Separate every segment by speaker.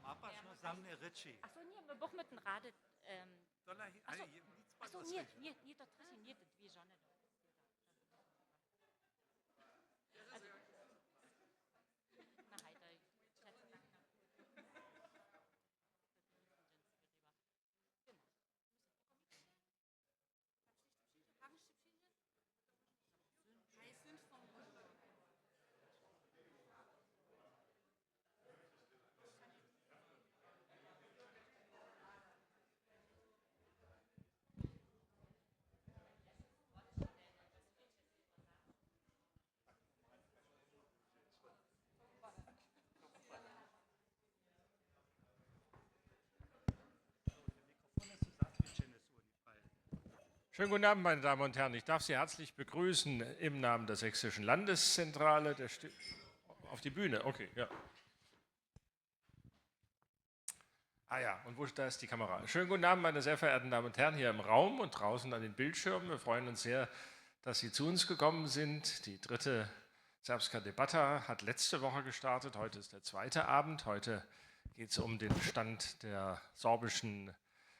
Speaker 1: Achso, nie, my boch mit dem Rade. Achso, nie, to traci, nie, te dwie żony.
Speaker 2: Schönen guten Abend, meine Damen und Herren. Ich darf Sie herzlich begrüßen im Namen der Sächsischen Landeszentrale. Auf die Bühne, okay, ja. Ah ja, und da ist die Kamera? Schönen guten Abend, meine sehr verehrten Damen und Herren, hier im Raum und draußen an den Bildschirmen. Wir freuen uns sehr, dass Sie zu uns gekommen sind. Die dritte Serbska Debata hat letzte Woche gestartet. Heute ist der zweite Abend. Heute geht es um den Stand der sorbischen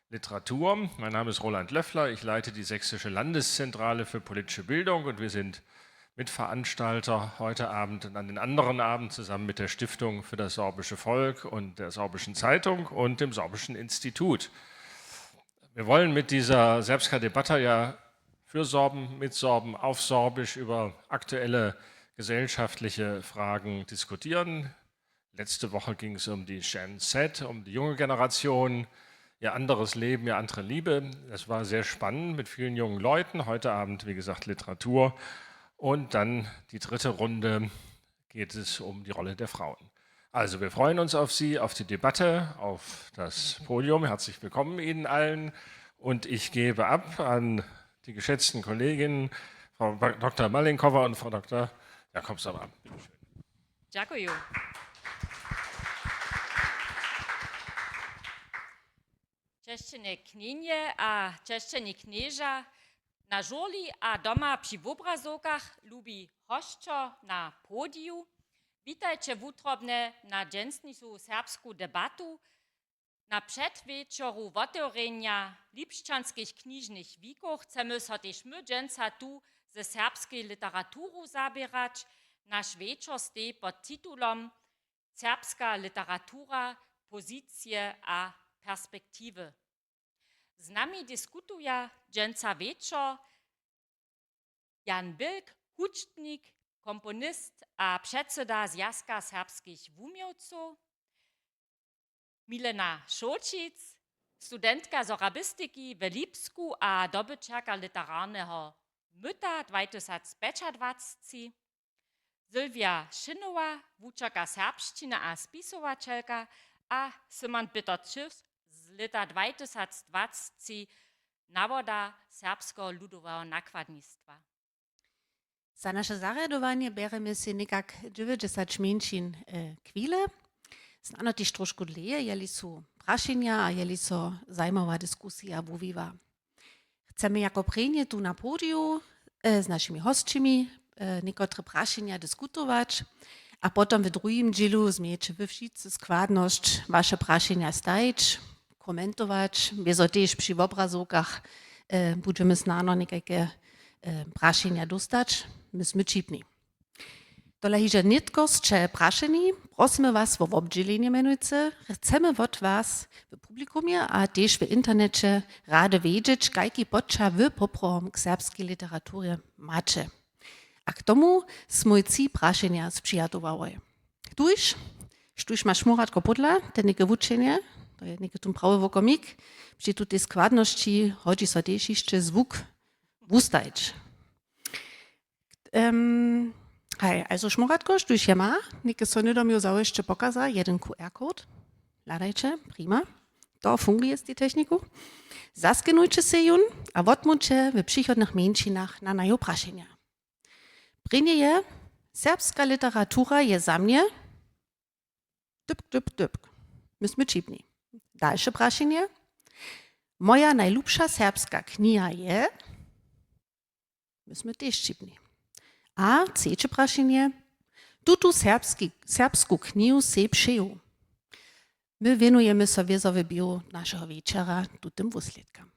Speaker 2: Literatur. Mein Name ist Roland Löffler, ich leite die Sächsische Landeszentrale für politische Bildung und wir sind Mitveranstalter heute Abend und an den anderen Abend zusammen mit der Stiftung für das sorbische Volk und der Sorbischen Zeitung und dem Sorbischen Institut. Wir wollen mit dieser Serbska Debata ja für Sorben, mit Sorben, auf Sorbisch über aktuelle gesellschaftliche Fragen diskutieren. Letzte Woche ging es um die Gen Z, um die junge Generation, ihr anderes Leben, ihr andere Liebe. Das war sehr spannend mit vielen jungen Leuten. Heute Abend, wie gesagt, Literatur. Und dann die dritte Runde geht es um die Rolle der Frauen. Also wir freuen uns auf Sie, auf die Debatte, auf das Podium. Herzlich willkommen Ihnen allen. Und ich gebe ab an die geschätzten Kolleginnen, Frau Dr. Malinkova und Frau Dr. Jakobsova. Bitte schön.
Speaker 1: Dziękuję. Češćene knjenje a češćeni knježa na žoli a doma przy obrazokach lubi hošćo na podiju. Witajcie wutrobne na dżęsnisu serbsku debatu na przedwieczoru woteorenia lipšćanskich knižnych wikoch chcemy so też my dżęca tu ze serbskiej literaturu zabierać. Nasz wieczór stoi pod tytułem Serbska literatura, pozycje a perspektywy. Z nami dyskutuje dżęca wieczór Jan Bilk, hučtnik, komponist a předseda Zjazka serbskich wumiowców, Milena Šolčić, studentka zorabistyki w Lipsku a dobyčerka literarnego myta 2025, Sylwia Šinowa, wučerka serbšćina a spisovačelka a Simon Peter-Čivs z leta 2020 nawoda serbskiego ludowego nakładnictwa.
Speaker 3: Za naše zarjadovanje bereme si nekak 90 menšin kvile. Znano tiž trošku dlje, jeli su prašenja, a jeli so zajmova diskusija vuviva. Chceme jako prenje tu na podiju z našimi hostčimi nekotre prašenja diskutować, a potom v drugim džilu zmieče wy wszyscy składność wasze prašenja stajć, komentować, bezo tež przy obrazokach budeme znano nekajke prašenja dostać, my sme čipni. Tola hiže nitkosće prašeni, prosimy was wo obdzielenie menujce, chcemy od was w publikumie, a tež w internecie rade wiedzieć, kajki podča wy poprom k serbskiej literaturze macie. A k tomu smo ci prašenja spřijatovały. Štuž masz Muratko Podla, te neke vučenje, to je neke tum prawy wokomik, przy tutej składności hodzi so tež jeszcze zwuk wustajć. Hej, also Šmuratko, štuž je ma, neke so nedom jo zau jeszcze pokaza, jeden QR-kod, ladajcie, prima, to funguje z tej techniku. Zaskenujcie se jun, a odmówcie w przychodnych mieńczynach na najo prašenja. Prinje je, serbska literatura je za mnie, dypk. Myśmy čipni. Dalsze prašenje. Moja najlubsza serbska kniha je, myśmy też čipni. A trzecie prašenje, tutu serbsku knihu se přeju. My wienujemy so wiezowy biu naszego wieczera tutym wusledkam.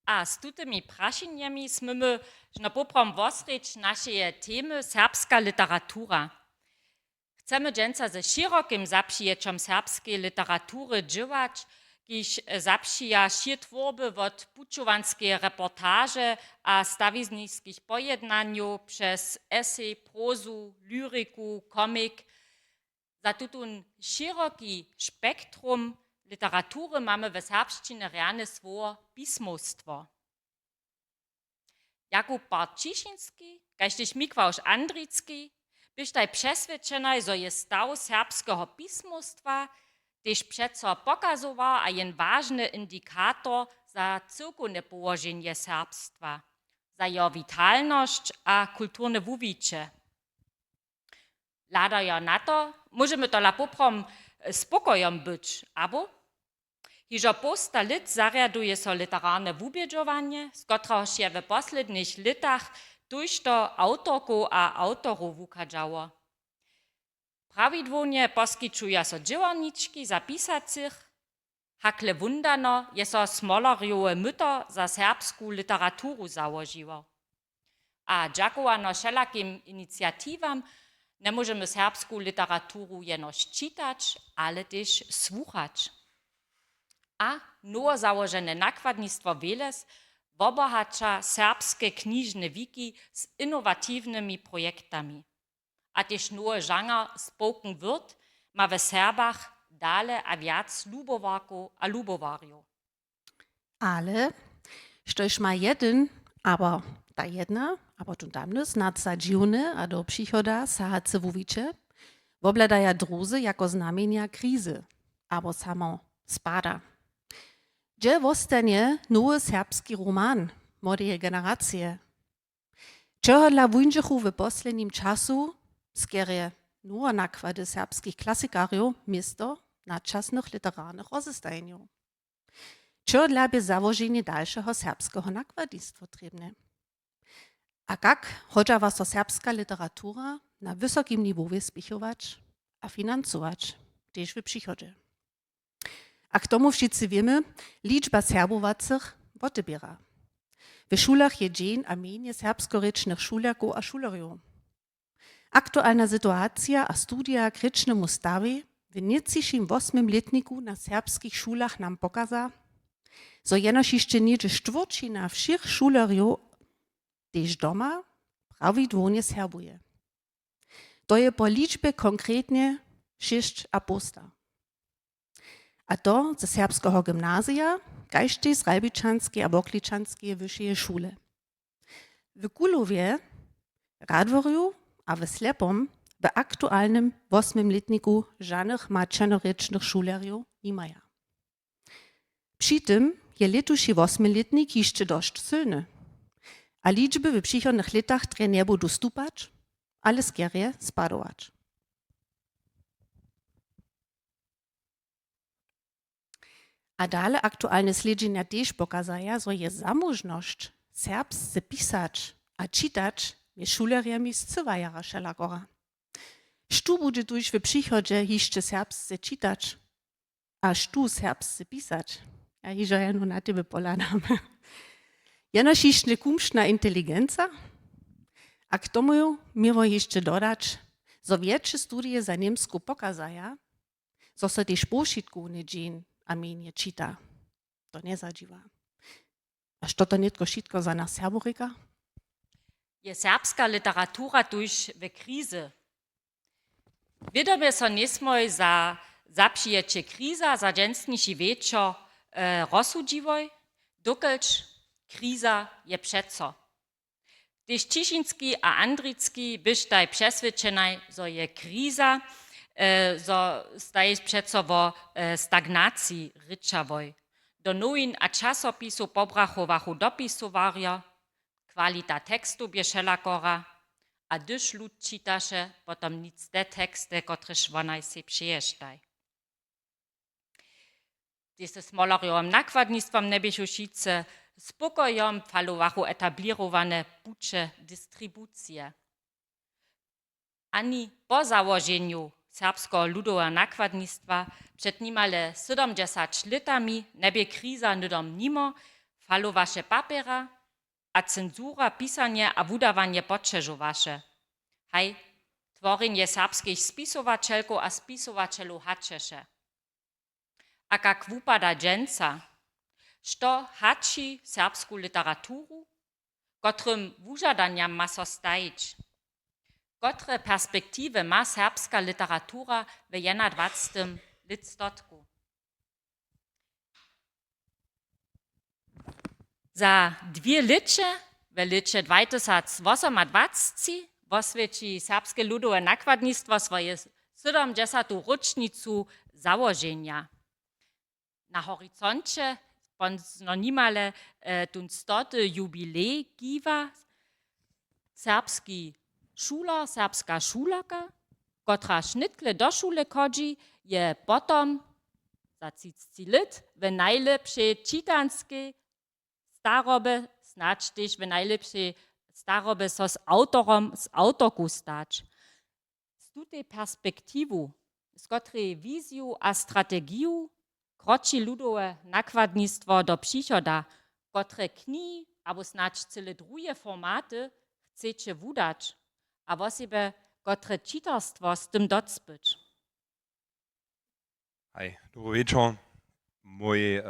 Speaker 1: A z tutymi prašenjami smymy na poprom wosreć nasze temy serbska literatura. Chcemy dżęca ze szerokim zapřijećom serbskiej literatury dżywać, kiž zapřija šir tworby od pučovanskiej reportaże a stawiznickich pojednaniu przez esej, prozu, lyriku, komik. Za tutun szeroki spektrum literatury mamy w serbszczynie reane słowo pismostwo. Jakub Bartschiszyński, kaž tež Mikłaus Andricki, byś taj přesvědčenej, zo je stav serbskiego pismostwa tež přeco pokazował a jen ważny indikator za cyrkowne położenie serbstwa, za jeho vitalność a kulturne wuwicze. Lada ja na to, możemy to poprom spokojom być, abo hižo posta lit zariaduje so literarne wubědžovanie, z kotrož je w posledných litach tujšto autorku a autorów wukadžało. Prawidłownie poskičuja so dźěłarnički za pisacych, hakle wundano je so smolarjowe myto za serbsku literaturu załožiło. A dziakowano všelakim inicjatiwam nie możemy serbsku literaturu jenož čitać, ale też słuchać. A nowo założone nakładnictwo Weles obohacza serbskie knižne wiki z innowatiwnymi projektami. A też nowy żanger spoken word ma w Serbach dale a wiac lubowarków a lubowariów.
Speaker 3: Ale, štož ma jeden, aber ta jedna, aber tu tamne, snad za dziwny, a do przychoda sahace wuwicze, wobledaja druzy jako znamienia krizy, aber samo spada. Gdzie wostanie nowy serbski roman młodej generacji? Czego dla wunżechu w poslednim czasu skierie nowe nakłady serbskich klasikariów miasto nadczasnych literarnych rozestajeniów? Czego dla by założenie dalszego serbskiego nakładnictwa trzebne? A jak chodźa so serbska literatura na wysokim niwowie spichować a finansować też w przychodzie? A k tomu wszyscy wiemy, liczba serbowacych wotybiera. W szulach je dzień a mniej serbskorycznych szulaków a szulariów. Aktualna sytuacja a studia krycznemu stawi w nieciszym 8. letniku na serbskich szulach nam pokaza, że jenoż jeszcze niedzie czwarcina všich szulariów też doma prawidłownie serbuje. To je po liczbie konkretnie 6,5. A to ze serbskiego gimnazja, kaž tež z Ralbičanskiej a Bokličanskiej wyższej szule. W Kulowie, Radworju a w Slepom w aktualnym 8. letniku żadnych mačanorečnych szulariów nie maja. Przy tym je letuši 8. letnik jeszcze dość silny, a liczby w przychodnych latach tre nie budu stupać, ale skierie spadować. A dale aktualne sledźenia też pokazaja, że je zamożność serbsce pisać a czytać je szulariami z cyła jara šelakora. Sztu bude tuż w przychodzie jeszcze serbsce czytać, a sztu serbsce pisać. Ja hižo ja nu na tebe poladam. Jenož jeszcze kumšna inteligenca, a k tomu miło jeszcze dodać, że większe studie za Niemsku pokazaja, że so też pošitkovne dżin a mienie čita. To nie zadziwa. A što to netko šitko za nas Serborika?
Speaker 1: Je serbska literatura tuż w krizy. Wiadomo so nismoj za zapřijeće kriza, za dženstniši večer rozsudziwoj, dokelč kriza je přeco. Tež Čišinski a Andricki byś taj přesvědčenaj, zo je kriza, zo staješ přeco vo stagnacji ryczawoj. Do nowin a časopisu pobrachowachu dopisowarja, kwalita tekstu běšelakora, a dyž lud čitaše, potom nic te tekste, kotrež vonaj si přiježtaj. Diese smolarjowym nakładnictwom nebiežušice spokojom falowachu etablirowane bucze dystrybucje. Ani po założeniu serbskiego ludowa nakładnictwa przed nimale 70 latami nebie kriza nydom nimo, falowaše papiera, a cenzura pisanie a wudawanie podszerzowaše. Haj, tworzenie serbskich spisowačelków a spisowačelów hačeše. A jak wupada dżęca, što hači serbsku literaturu, kotrym wužadanjam ma so stajć. Kotre perspektywy ma serbska literatura w 21. listotku? Za 2 licze, w licze 2028, oswieci serbskie ludowe nakładnictwo swoje 70. rocznicu założenia. Na horyzoncie no nimale tun 100. jubilej giwa serbski šuler, serbska šulerka, kotra šnitkle do šule chodzi, je potom za 30 lat w najlepszej čitanskej starobe, snadź też w najlepszej starobe so z autorku stać. Z tej perspektywy, z której wizją a strategią kroczy ludowe nakładnictwo do przychoda, które kni, albo snadź cele drugie formaty chcecie wudać, a wosebe, które czytarstwo z tym docbyć.
Speaker 4: Hej, dobro večer. Moj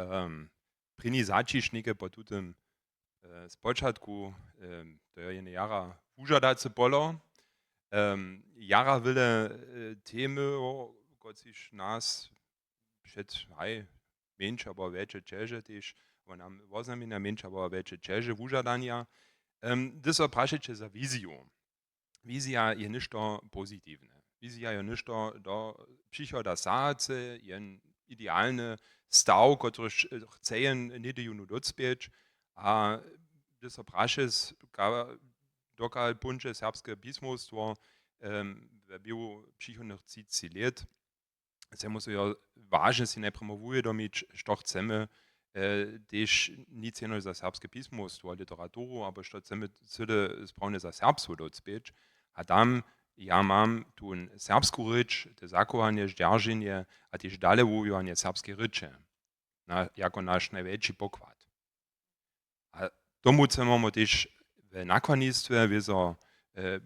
Speaker 4: první začišnike po tutem spočatku, to je jedne jara užadace bolo. Jara vile temy, kot siš nas przed menš, abo veče čeže tež, nam voznamina menš, abo veče čeže užadanja. To so prašeče za viziju. Wizja je nešto pozitivne. Wizja je nešto do przychoda sace, je idealny staw, który chce nie docpieć, a to so prašes, dokal punče serbskie pismostwo w biu przychodnych 30 lat, se musi ja ważne si najpierw uvědomit, što chceme, też nic jeno za serbskie pismostwo, literaturu, aber što chceme cyle sprawne za serbstwo docpieć, a tam ja mam tu serbsku rycz, te zakowanie, zdzierżenie, a też dalej używanie serbskie rycze, jako nasz największy pokład. A tomu chcemy też w nakładnictwie, wiedzą,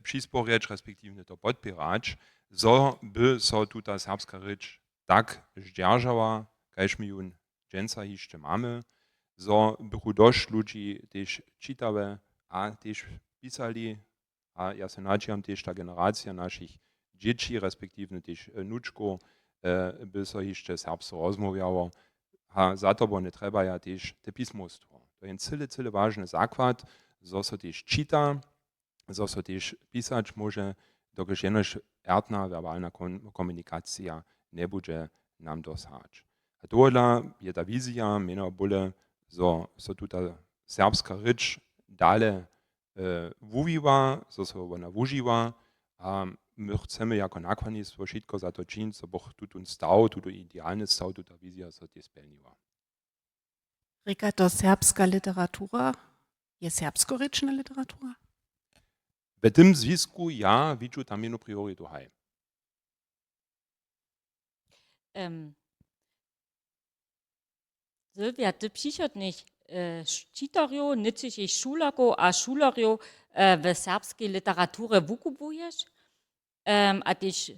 Speaker 4: przysporzyć, respektive to podpierać, so by so tuta serbska rycz tak zdzierżała, kajż my ją dżęca jeszcze mamy, so by dość ludzi też czytały, a też pisali, a ja se nadziejam też ta generacja naszych dzieci, respektive też nuczków, by so jeszcze serbsko rozmawiało, a za to bo nie trzeba ja też te pismostwo. To jest cyle ważny zakład, so so też czyta, so so też pisać może, dokąd jenoż ertna werbalna komunikacja nie będzie nam dosać. A tohle je ta wizja, miano bole, so tuta serbska rycz dalej wužiwa, so se ona wužiwa, a my chcemy jako nakładnictwo wszystko za to czynić, so boh tutun staw, tuto idealny staw, tuta wizja so te spełniła.
Speaker 3: Rika, to serbska literatura je serbsko-ryczna literatura?
Speaker 4: W tym związku ja widzę tam jedną priorytetę.
Speaker 1: Sylwia, ty przyszedł nicht czytarjo, niczyś szulako, a szularjo w serbskiej literaturze wukupujesz, a też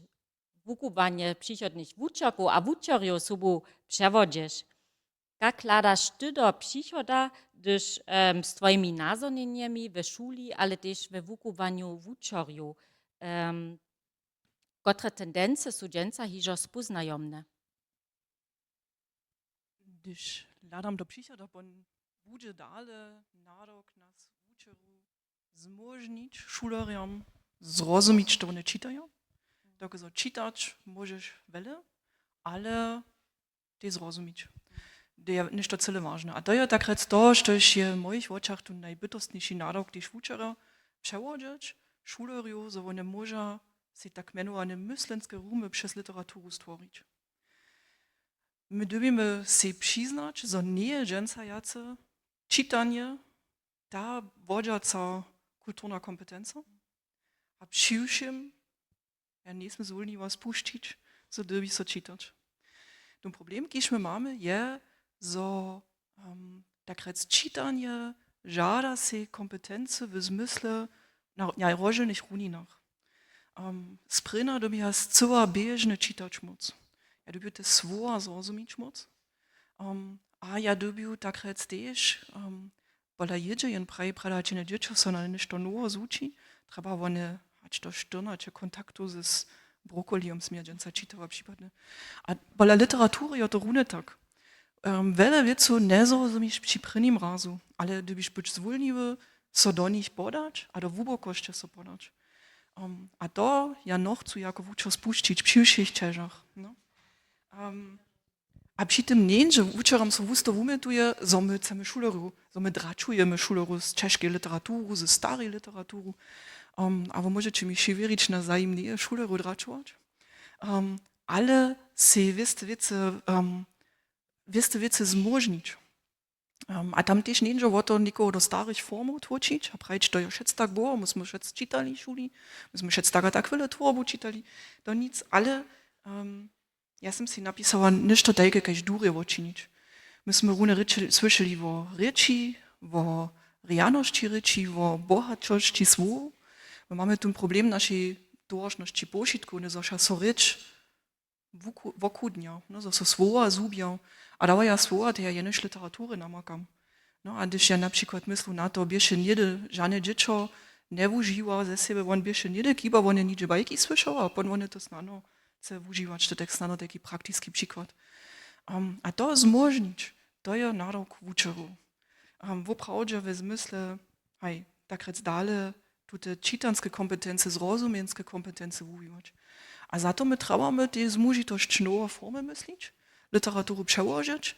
Speaker 1: wukuwanie przyszedł nicht wuczako, a wuczarjo sobą przewodzisz. Jak ladasz ty do przychoda, gdyż z twoimi nazornieniami w szuli, ale też w wukowaniu wuczarjo, które tendencje są dżęca hiżo spoznajomne?
Speaker 5: Gdyż ladam do przychoda, bo będzie dalej narok nas wuczeru zmożnić szuleriom zrozumieć, co one czytają. Dokąd so czytać możesz wiele, ale te zrozumieć. To jest nešto cyle ważne. A to jest tak rec to, że je w moich oczach tu najbytostniejszy narok, gdyż wuczera przewodzić szuleriu, so one może się tak mianowane myślenskie rumy przez literaturę stworzyć. My dubimy się przyznać, że nie jest dżęcajace czytanie ta wodząca kulturna kompetencja, a przyjrzym Ja nismo zvolni was puścić, so dobi so czytać. Ten problem, kiż my mamy, je, so takrec czytanie żada się kompetencje w zmysle na różnych runinach. Sprina dobi has cała bieżne czytać moc. Ja dobi te słowa zrozumieć moc. A ja dobi takrec też, bo jedzie jen praje dziecko so na nešto nowo zuči, treba one hać do sztyrnacie kontaktu z brokoliom smierdzienca czytała przypadne. A bo literatury ja to rune tak. Wiele wieców nie zrozumiesz przy prynnym razu, ale gdybyś być zwolniwy, so do nich podać, a do wubokoście so podać. A to ja noch chcę jako wuczo spuścić w przyszłych ciężach. No. A przy tym nie, że wuczorom so wusto umietuje, so my chcemy szuleru, so my draczujemy szuleru z czeskiej literatury, ze starej literatury. Aber możecie mi się wierzyć na zajemnie szuleru draczować? Ale se wieste wiece zmożnić. A tam też nie, że to nikogo do starych formów tłoczyć, a prajć to już tak było, myśmy szec czytali szuli, myśmy szec tak wiele tworbu czytali, to nic, ale ja sam si napisała ništo tajke kaž durje očinić. Myśmy rune słyszeli o ryci, o rianości ryci, o bohatczości słów. My mamy ten problem naszej dorożności pošitku, ne zoša so ryč wokudnia, no, so słowa zubią, a dawa ja słowa, to ja jenoś literatury namakam. No, a gdyż ja na przykład myślę na to, bieše niedy żadne dziecko nie używa ze siebie, on bieše niedy kiba, on nie nidzie bajki słyszał, a pon on to znano chce używać, to tak znano taki praktyczny przykład. A to zmożnić, to je narok wuczeru. Woprawdzie w zmysle, tak rec dalej, te czytanskie kompetencje, zrozumienskie kompetencje używać. A za to my trzeba te zmužitość nowe formy myśleć, literaturę przełożyć,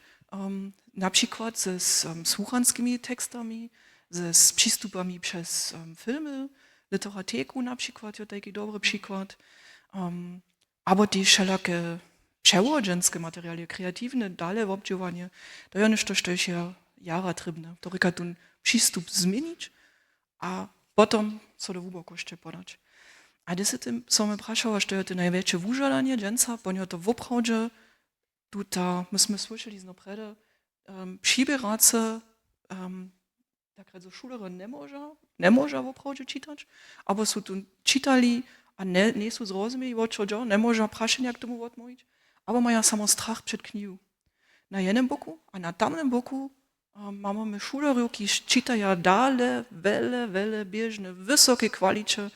Speaker 5: na przykład ze słuchanskimi tekstami, ze przystupami przez filmy, literateku na przykład, to taki dobry przykład, aber die wszelakie przełożenskie materiały, kreatywne, dalej obdziewanie, to jest nešto, co się jara trybne. To ryka ten przystup zmienić, a potem co do wubokości podać. A gdy się tym same praszała, że to największe wużalanie dżęca, ponieważ to woprawdzie tutaj, myśmy słyszeli z naprede, przybierace, tak redzą szulery nie może woprawdzie czytać, aber są tu czytali, a nie są zrozumieli, o co dzieje, nie może praszenia k tomu odmówić, aber mają samo strach przed knigą. Na jednym boku, a na tamnym boku mamy szulerów, którzy czytają dalej, wiele bieżne, wysokie kwalicie,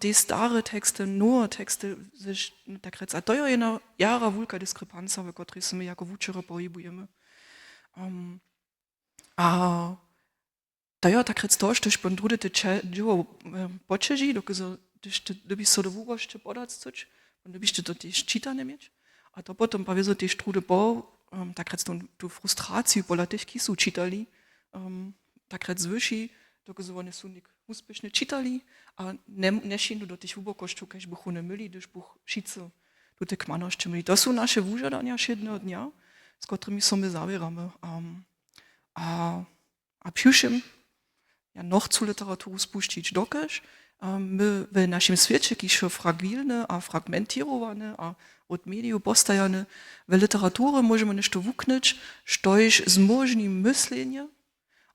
Speaker 5: te stare teksty, nowe teksty, tak rec. A to jest jedna jara wielka dyskrepancja, w której się my jako wuczere pohybujemy. A to jest tak rec to, że pan drudy te dzieło poczeży, gdybyś so do wuboszczy podać coś, gdybyś to też czytane mieć, a to potem powiedzą też trudy tak rec tu frustrację pola tych, którzy są czytali, tak rec wyższy, dokąd one są uspěšně czytali, a nie się do tych wubokoszczów, kaž buchu nie myli, gdyż buch šice do tych kmanoszczy myli. To są nasze wużadania jednego dnia, z którymi so my zawieramy. A przyszłym ja noch chcę literaturę spuścić, dokaż my w naszym świecie, kiż fragilny a fragmentierowany, a od mediów postajany, w literaturę możemy nešto wuknąć, sztoż zmożni myślenie,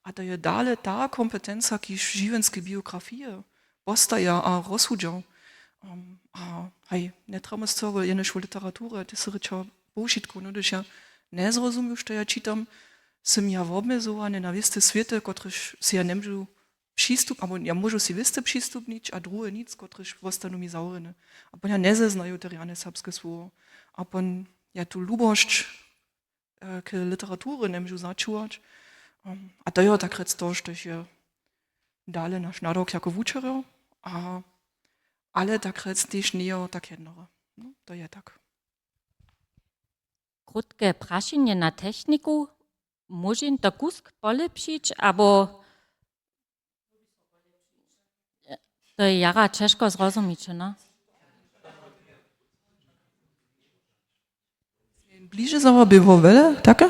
Speaker 5: a to je dalej ta kompetencja, kiż żywenskie biografie postaja a rozsudza. Nie trzeba z tego jenoś w literaturę, to się rycza pošitku, no gdyż ja nie zrozumiał, że ja czytam, są ja obmezowany na wieste świety, których się ja nie mogę przystup, albo ja mogę si wieste przystupnić, a drugie nic, których zostaną mi zaurene. A pan ja nie znają te rane serbskie słowa. A pan ja tu lubość k literatury nie mogę zaczuwać. A to jest tak rec to, że je dalej nasz narok jako wuczero, ale tak rec też nie jest tak jedno. No, to je tak.
Speaker 1: Krótkie praszenie na techniku, może to kusk polepszyć, albo to jest jara ciężko zrozumieć, no?
Speaker 5: Bliżej zawa było wiele, takie?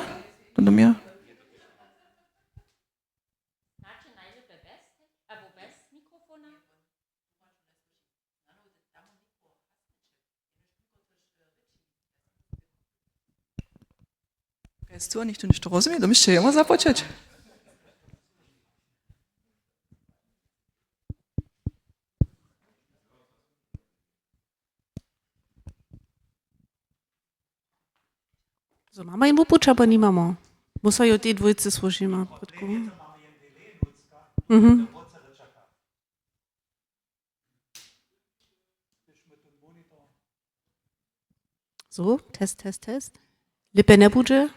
Speaker 5: To do mnie? Jetzt tu nicht, tu nicht rozumiem, to mi ще йому započeć.
Speaker 3: So, mamy im upuć, albo nie mamy? Muszą ją tej dwójcy służymy. Mhm. So, Test. Lippe ne budzie?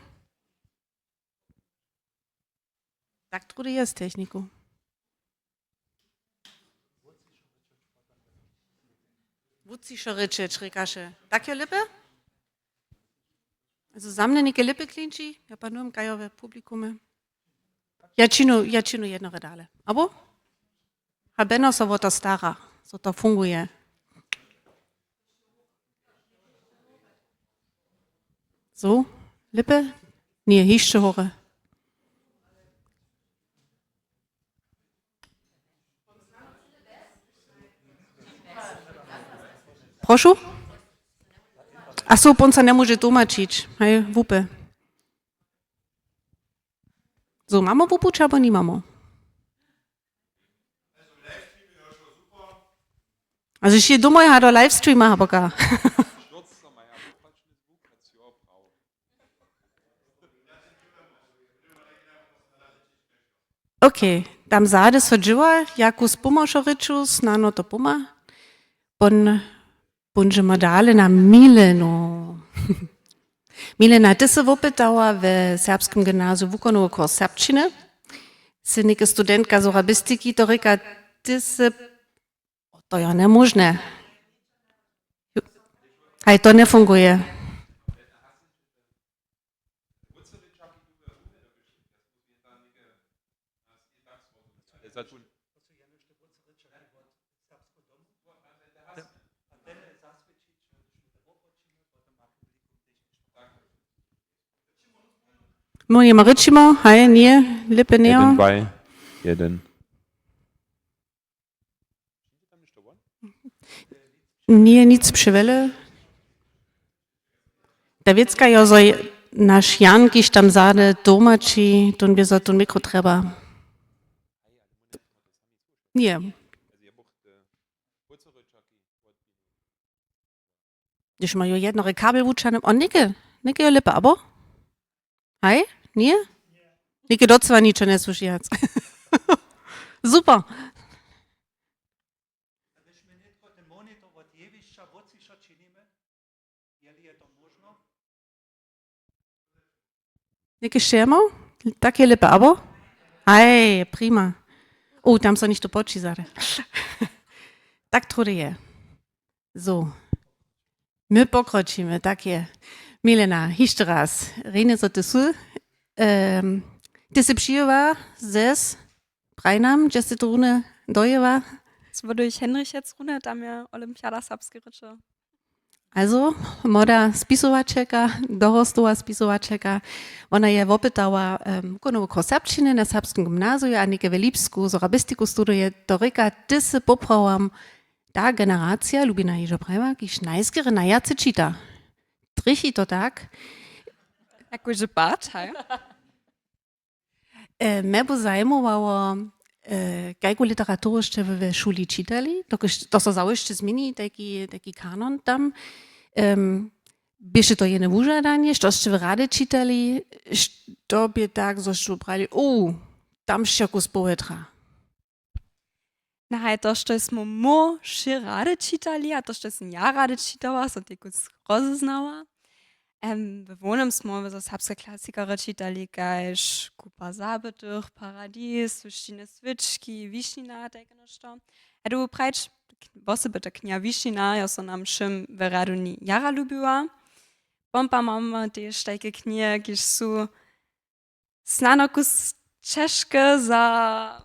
Speaker 3: Tak trudy jest techniku. Wucische Ritsche, Schrikasze. Tak je Lippe? Also samne nike Lippe klinci, ja pa nur im Geierwe Publikum. Ja činu jedno redale. Abo? Habeno so vota stara, so to funguje. So, Lippe? Nie, hiszcze hore. Prošu? A so, ponca ne može tumačić. Hej, wupe. So, mamy wupu, czy albo nie mamy? Also ich hier dummer hat Livestreamer, aber gar. Okay, tam sade sodziła, jakus pomošoričus, nano to poma, bunžemo dale na Mileno. Milena, ty se opytała w serbskim gimnazjum wykonała kurs serbščiny. Si neke studentka z arabistiki, to reka, ty se, to ja nemožne. Hej, to ne funguje. Moje Maričimo, hej, nie, Lippe
Speaker 4: Jeden,
Speaker 3: neo.
Speaker 4: zwei, jeden.
Speaker 3: Nie, nic przywele. Dawidzka, ja so nasz Jan, kiś tam zade, domači, tun bi za tun mikro treba. Nie. Když mają jedno kabel vučanem, on nike je Lippe, abo? Hej, nie? Nike docva ničo ne slušijac. Super. Nike šermo? Tak je Lippe, abo? Hej, prima. Tam so nicht to poči zade. Tak trudy je. So. My pokročíme, tak je. Milena, ještě raz. Rejne so ty su. Ty si přijela zes prajnam, že si to rune dojeva.
Speaker 6: Es wurde durch Henrich jetzt runter, da mir Olympiada Sapsky Ritsche.
Speaker 3: Also, moda spisovačeka, dorostova spisovačeka, ona je opytała konowo kosapčiny na serbskim gimnazju, a neke velipsku zorabistiku studuje, to reka, ty si poprawam, ta generacja, Lubina Ježo Prajma, kiž najskere najjace čita. Trichi to tak.
Speaker 6: Jakože Bart, hej?
Speaker 3: Me bo zajmowało, kajku literatury jeszcze w szuli czytali, to so załyszczy zmieni taki kanon tam. Bieše to jedne wužadanie, što ste v rade čitali, što bi tak zošto brali, tam še kus poetra.
Speaker 6: Na hej, to, što smo mo še rade čitali, a to, što sem ja rade čitala, so te kus rozeznala. W Wohnem smo za serbske klasikere čitali, kajž Kupa Zabetych, Paradies, Suštine Svički, Višnina, tako nešto. A du prajč, vosebite knja Višnina, ja so nam šim v radu ni jara ljubila. Pompa mamy też takie knie, kiż su snano kus czeszke za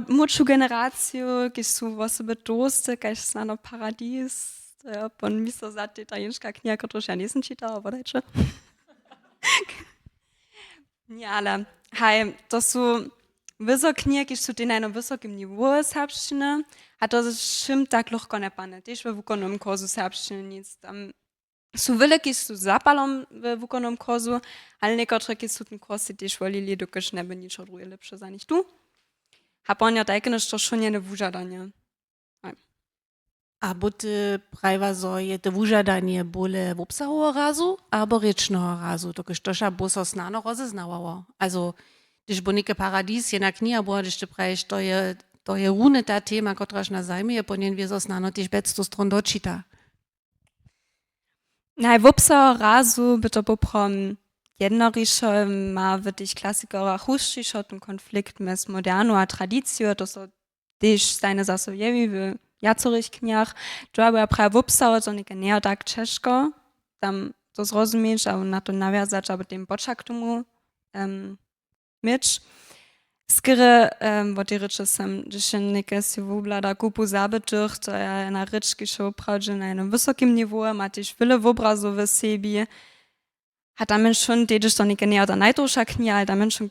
Speaker 6: młodszą generację, kiż su osoby toste, kiż snano Paradies. Ja, pon mi so za te italienska knia, którą ja nie znam czytała, bo dajcie. Nie, ale hej, to su wysokie knie, kiż su na wysokim niveau serbszczyny, a to jest czym tak lahko ne pane. Też we wykonanym kursu serbszczyny nic tam Su wielki su zapalom w wukonom kozu, ale niektóre są ten kosy też wolili, dokud nie będzie niczego drugie lepsze za nich tu. A ponia takie to schon nie wużadanie.
Speaker 3: A ty prawa, so je to wużadanie bole w obsahowo razu, albo rycznego razu, dokud to bo so snano rozeznawało. Also, gdyż bo nieke paradis, jednak nie, bo gdyż ty prajesz, to je rune ta tema, kotraż na zajmie, je ponien wie so snano też bez to stron dočita.
Speaker 6: Najwopsa razu by to poprom jednorische ma w tych klasykerach huszcziszo ten konflikt mes modernu a tradicją, to so też seine zasojewi w jacorich kniach, to aby prawopsa, to nie nie tak ciężko, tam to zrozumieć, a na to nawiązać, aby tym poczak tomu mieć. Skoro bo te rzeczy są, że się niekie się wublada kupu zabytych, to ja na ryczki się uprawdzi na jednym wysokim niveau, ma też wiele obrazów w sobie. A tam jest schon, też to niekie nie od najdłuższa knia, ale tam jest schon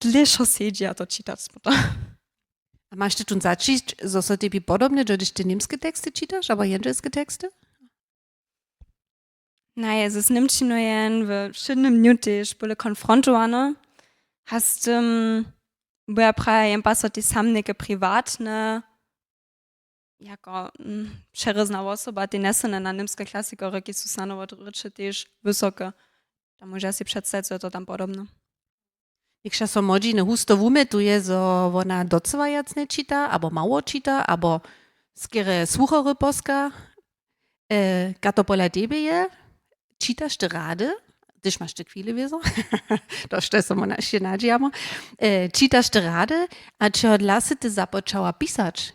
Speaker 6: dłuższo siedzi, a to czytać.
Speaker 3: A masz ty tu zacząć, so so tebi podobne, że ty niemskie teksty czytasz, albo jędrzelskie teksty?
Speaker 6: Naja, es ist Niemczino jen, w 7 minuty już były konfrontowane. Hast bo ja prawie jem paso te samnike prywatne, jako przeryzna osoba, te nesene na niemskie klasikory, ki su sanowo rycze też wysokie. Da może się przedstawić, że to tam podobne.
Speaker 3: Jak się so młodzi ne husto wumetuje, so ona docwajac nie czyta, albo mało czyta, albo skiery słuchory poska, kato pola tebe je, czytasz ty rady, gdyż masz te chwile wieso, to jeszcze są ona jeszcze nadziejamo, czytasz ty rady, a czy od lasy ty zapoczęła pisać,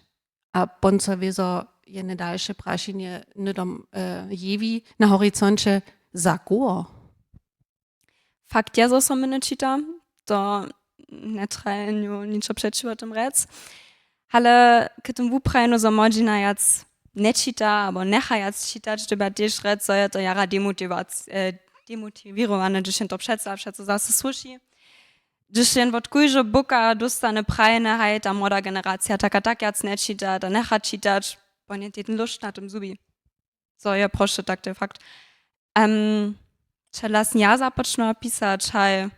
Speaker 3: a ponco wieso jedne dalsze praszenie nydom jewi na horyzoncie za gór.
Speaker 6: Fakt ja, że są nie czytam, to nie trzeba niczego przeciw o tym rec. Ale kiedy tym wuprajno za młodzina jac nie czyta, albo necha jac czytać, to też rec, że to jara demotiwirowane, że się to przece zase słyszy. Że się od kujże buka dostane prajne, hej, ta młoda generacja tak jac nie czyta, ta necha czytać, bo nie ten lust na tym zubi. So ja proszę tak de fakt. Če las ja započno pisać, hej,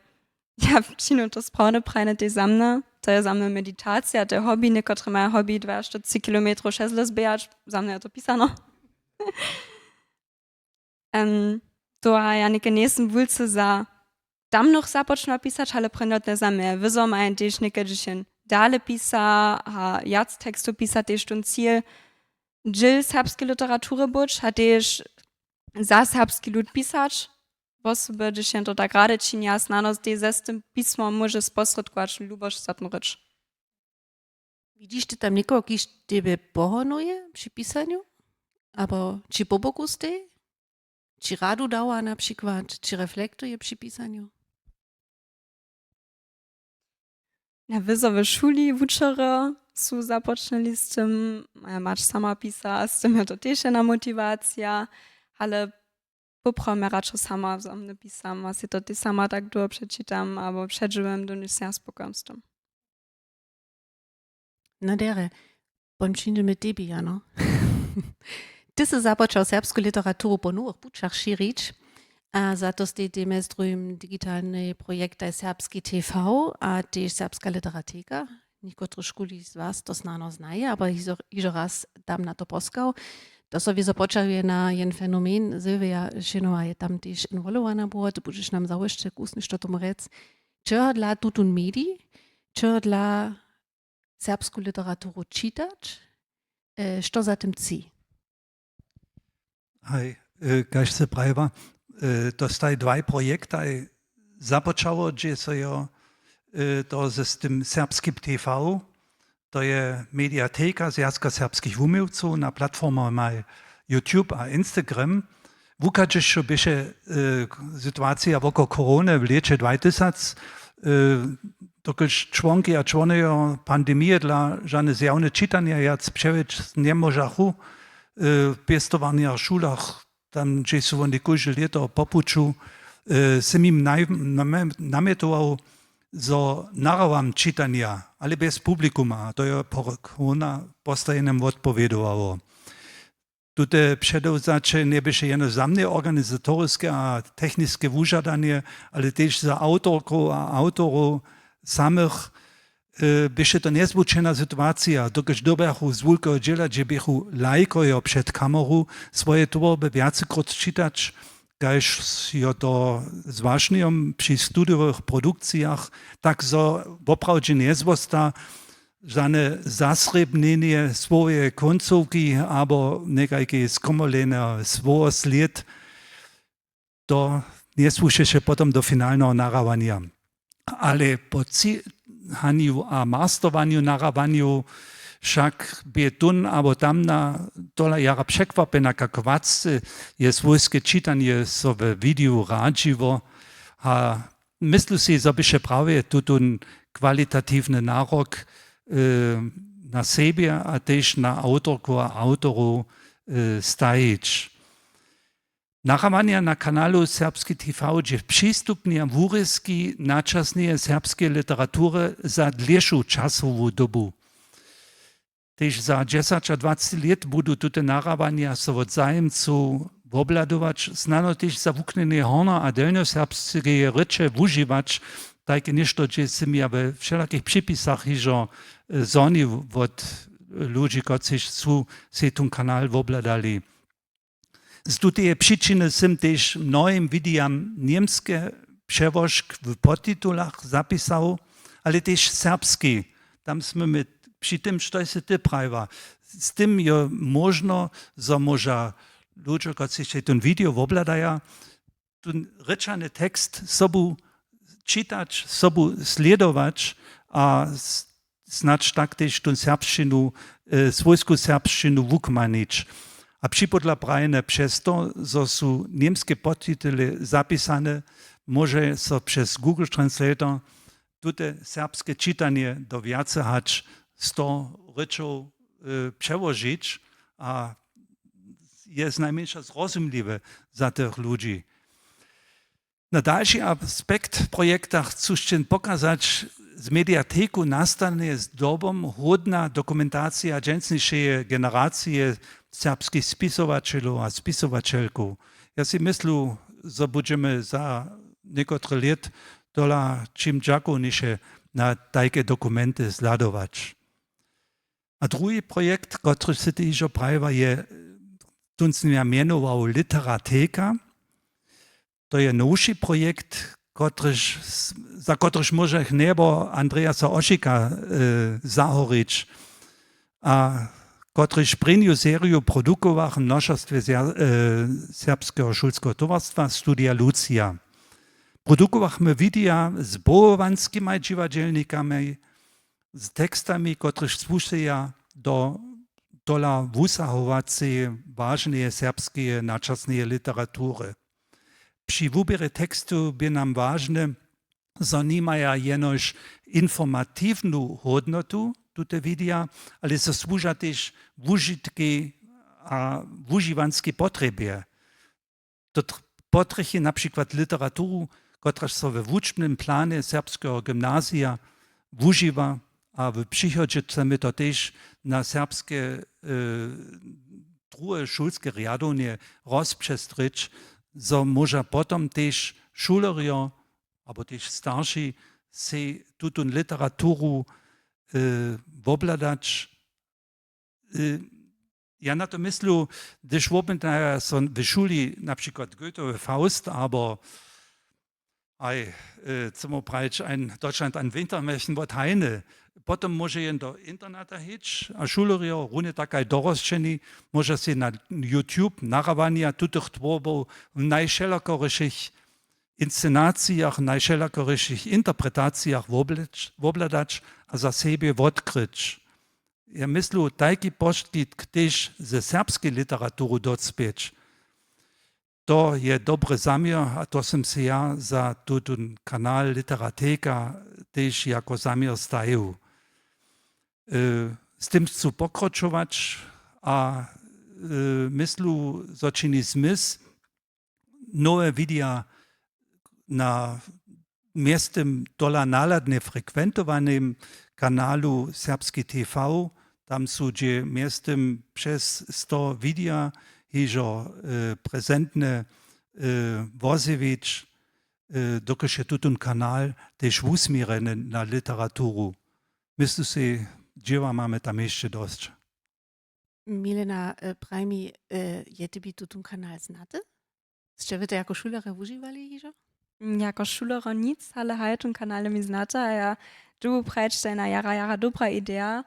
Speaker 6: ja wcinu to sprawne prajne te zamne, to je zamne meditacja, te hobby, niekotre mają hobby 2 kilometrów szezle zbijać, zamne je to pisano. To ja niekie nesem wulce za tam noch započno pisać, ale prynot ne zamne. Wyzo mają też niekie, że się dale pisa, a jac tekstu pisa też ten Ziel, Jill serbskie literatury buć, a też za serbski lud pisać, osoby, że się to tak rady czynia, znano z tej zestym pismo może sposredkować lubość za ten rycz.
Speaker 3: Widzisz ty tam nikogo, kiż tebe pohonuje przy pisaniu? Albo czy po boku stoi? Czy radu dała na przykład? Czy reflektuje przy pisaniu?
Speaker 6: Na wysowej szuli wuczere su zapoczęli z tym, moja mać sama pisa, z tym to też jedna motywacja, ale poprawnie raczej sama zamne pisam, a si to ty sama tak dużo przeczytam, albo przeżyłem, to nie się spokojam z tym.
Speaker 3: Na dere, bądź mit tebi, ja no. Ty se započał serbsku literaturu po novih pučach širić, a zato ste temes drugim digitalne projekte Serbski TV, a też Serbska Literateka. Niekotrzy szkuli z was to znano znaje, aber iżo raz tam na to poskał. To sobie započał na jen fenomen, Sylwia Šinova je tam też inwolowana była, to budeš nam załyszcze kusniš to tomu rec. Čo dla tutun medii, čo dla serbsku literaturu čitać, što za tym ci?
Speaker 7: Hej, kaž se praviva, to staj dva projekta započalo, že so jo to z tym serbskim TV, to je mediateka Związku Serbskich Umiejowców na platformach YouTube a Instagram. Wukadzisz, że byše sytuacja wokół korony w lecie 2000, dokud członki a członowie pandemii dla żadne zjawne czytania, jak przewić nie możachu, pestowania w szulach, tam gdzie są oni każde lato popuczu, sem im nametował, że narawam czytania, ale bez publikuma, to je korona postajenem odpowiedziało. Tute předevzače nebyše jen za mne organizatorické a technické vyžadanie, ale tež za autorku a autorov samych byše to nezvučená situácia, dokud dobehu z veľkého džela, že bychu lajkojo před kameru svoje tvorby viacekrát čítať, kaž jo to zvážňujem pri studiových produkciách, tak so opravdu nezvosta žane zasrebnenie svoje koncovky alebo nekajké skomolené svoj sled, to nesúšeše potom do finálneho nahrávania. Ale po cíhaniu a masterowaniu, nahrávaniu však by tun alebo tam na tola jara překvapená, kako vacce je svojské čítanie so v videu radživo a myslú si, že byše práve tutun kvalitatívny nárok na sebe a tež na autorku a autorov stajić. Nahrávania na kanálu Serbski TV je přístupný wurysky načasnej serbskiej literatury za dlhšiu časovú dobu. Tež za 10 a 20 let budú tute nahrávania so od zájemcov obľadovať, znano tež za vuknenie horno- a delnoserbské reče využívať, také niečo, že si mi ve všelakých připisach hižo zoni od ľudí, ktorí sú si tun kanál obľadali. Z tutej przyczyny som tež mnohým vidiam niemské převožk v podtitulách zapisał, ale tež serbski. Tam sme my przy tym, što se ty prawa. Z tym je možno, że może ludzie, którzy się ten video obľadaja, ten rečany tekst sobu čítať, sobu sledovať a snad tak tež ten serbščinu, svojskú serbščinu vukmanič. A připodla prajene przez to, że są niemskie podtytuły zapisane, może so przez Google Translator tute serbskie czytanie do wiace hać 100 ryczów przełożyć, a jest najmniejsza zrozumliwe za tych ludzi. Na dalszy aspekt w projektach chcę pokazać, z mediateku nastanie z dobą hodna dokumentacja dżęsniejszej generacji serbskich spisovateľov a spisovateľkov. Ja si myslím, že budeme za niektoré let tola čím džakovnejšie na také dokumenty zľadovať. A druhý projekt, ktorý si týžo prajva, je, tu som ja menoval Literatéka. To je novší projekt, za ktorýž môže nebo Andreasa Ošika zahoriť. A któryś przyniósł serię produkowych w mnożstwie serbskiego szulskiego towarstwa Studia Lucia. Produkowych my widia z bohowanskimi dziwadzielnikami, z tekstami, których słuchają do dola wusahowacej ważnej serbskiej naczasnej literatury. Przy wybierze tekstu by nam ważne, że nie mają jenoż informatywną hodnotu, tute widia, ale so służa też wužitke a wužiwanskiej potrzebie. To potrzebuje na przykład literaturu, która so we wuczbnym planie serbskiego gimnazja wužiwa, a w przychodzie chcemy to też na serbskie drugie szulskie riadonie rozprzestrzeć, so może potem też szulerio, albo też starsi se tutun literaturu obladać. Ja na to myślę, gdyż obędna są w szuli na przykład Goethe, Faust, albo zum Beispiel ein Deutschland ein Wintermärchen od Heine. Potem może jen do interneta hić, a szulerio runie takaj dorosczeni, może się na YouTube narawania tutych tworbów w najszelakoryszych inscenacjach, najszelakoryszych interpretacjach obladać, a za siebie odkryć. Ja myślę, taki poszczyt też ze serbskiej literatury docpieć. To je dobry zamiar, a to som się ja za ten kanał Literatéka też jako zamiar stawił. Z tym chcę pokročować, a myślę, że czyni zmysł nowe widia na miestem dola naladnie frekwentowanym kanalu Serbski TV, Tam są gdzie miastem przez 100 widia, hiżo prezentne Wozewicz, dokąd się tutun kanal też usmiereny na literaturę. Myślę sobie, dzieła mamy tam jeszcze dość.
Speaker 3: Milena Prajmi, je tebi tutun kanal znate? Ste wy to jako szulere używali hiżo?
Speaker 6: Jako Schülerin nic, ale halt kanale mi znate, a ja du prajč na jara dobra idea,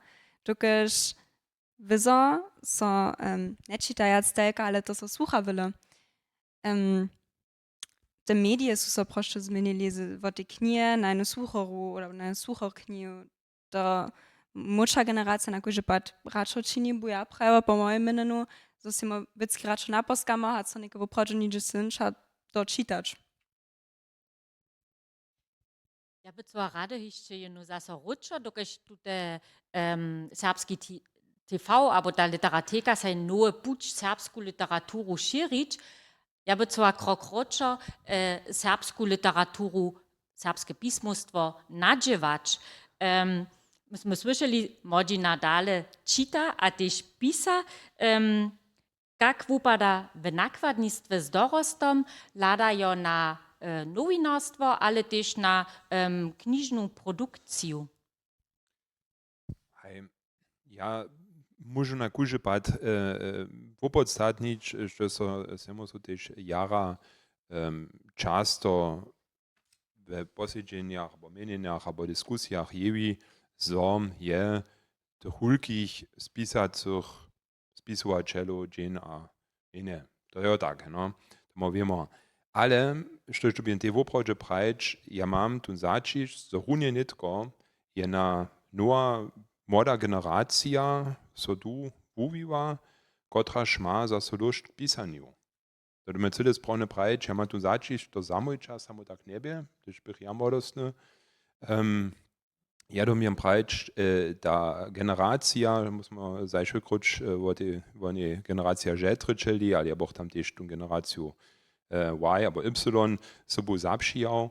Speaker 6: dokaż wyzo so nie czytajac telka, ale to so słucha wyle. Te medie su so prosto zmienili w te knie na jednu słuchoru oder na słuchorkniu. To młodsza generacja na kojże pat raczej czyni buja prawa po moim menenu, so si mo witzki raczej naposkama, a co nikogo prosto nie synč, a to czytać.
Speaker 1: Ja by zwar rade jeszcze jedno zase rutscher, dokąd tutaj serbski TV, aber ta literateka se noe buć serbsku literaturu širić. Ja by zwar krok rutscher serbsku literaturu, serbskie pismostwo nadziewać. Myśmy słyszeli, młodzi nadale czyta, a też pisa. Jak wypada w nakładnictwie z dorostom, ladają na nowinarstwo, ale też na knižną produkcję.
Speaker 4: Ja muszę na kujże pad popodstatnić, że są też jara często w posiedzeniach, albo mienieniach, albo dyskusjach jewi, zom je do hulkich spisowaczelu dzień a inne. To jest tak, no. To mówimy. Ale, što ću bi te voprođe prajč, ja mam tu začiš, so runje nitko, je na nowa młoda generacja, so tu uviva, kotraž ma za so došt pisanju. To me cyle správne prajč, ja mam tu začiš, to zamojča, samo tak nebie, když bych ja młodostny. Ja do mir prajč, ta generacja, muss man zajšel kruč, oni generacja žetričeli, ali ja boh tam tež tu generaciju Y albo Y sobą zapřijał.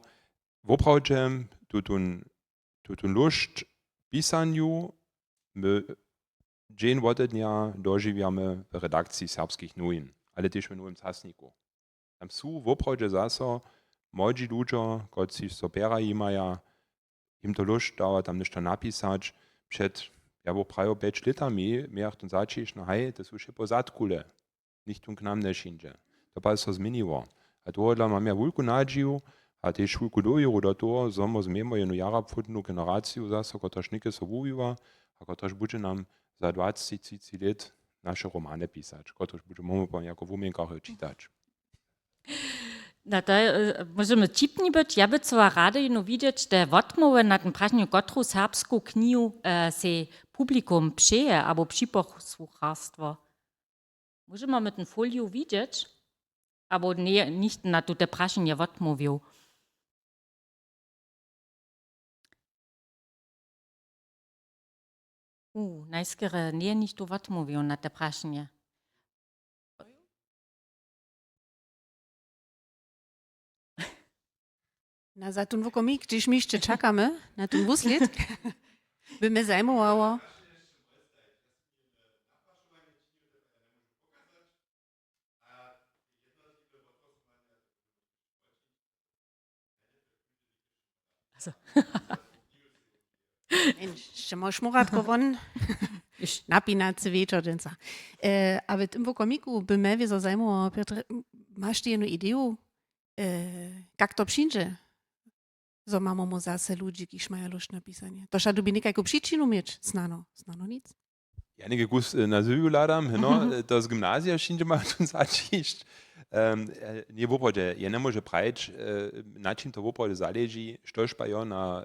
Speaker 4: Woprawdzie tutun lust pisaniu my dzień dnia dożywiamy w redakcji serbskich nowin, ale też w nowym czasniku. Tam są woprawdzie zase młodzi ludzie, którzy sobie mają, im to lust dawa tam nešto napisać. Przed, ja bo prawie 5 latami miałem ten zacząć, no hej, to są się pozadkule, nikt tu k nam nie przyjdzie. To pa so zmieniło. A tohle mam ja wielku nadzieję, a też wielku dojru do toho, że możemy jedną jara płodną generację zase, któraż nie so uwiwa, a któraż będzie nam za 20-30 lat nasze romany pisać, któraż będziemy jako w umienkach czytać.
Speaker 1: No to możemy cipni być. Ja by zwar rade jedno widzieć, te odmowy na ten praźniu gotru serbsku kniu se publikum przeje, albo przyposłucharstwo. Możemy mit den Folio widzieć, aber nie, nicht na te prašenje odmówił. Najskere nie nicht tu odmówił na te prašenje.
Speaker 3: Na za ten wokomik, gdzieś my jeszcze czekamy na ten wuslit, by mnie zajmowało. Jeszcze masz murat gewonnen. Napinacy wieczór, dęca. Ale w tym wokomiku by mnie wieso zajmowało, Piotr, masz ty jedną ideę, jak to przyjdzie? So mamy mu zase ludzi, którzy mają lust na pisanie. To trzeba by niekajką przyczynę mieć, znano nic.
Speaker 4: Ja nie gus na Syriu ladam, no, das Gymnasium schien mal tu začišť. Nie woprawdzie, ja nie może prajč, na czym to woprawdzie zależy, štož pa jo na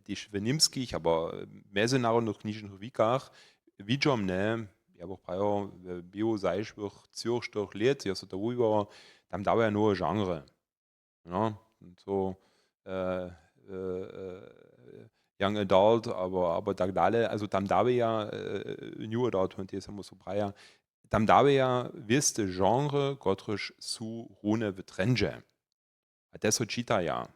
Speaker 4: tych w niemskich, albo międzynarodnych knižnych wikach, widzom ne, ja boh prajo w bio zajšvých cyrštých let, ja so to uvivo, tam dawaja nowe genre. No, so young adult, aber tak dalej, also tam dawaja new adult, und jest samo so praja, tam dawaja wiste genre, kotryż su rune w trendzie. A to so czyta ja.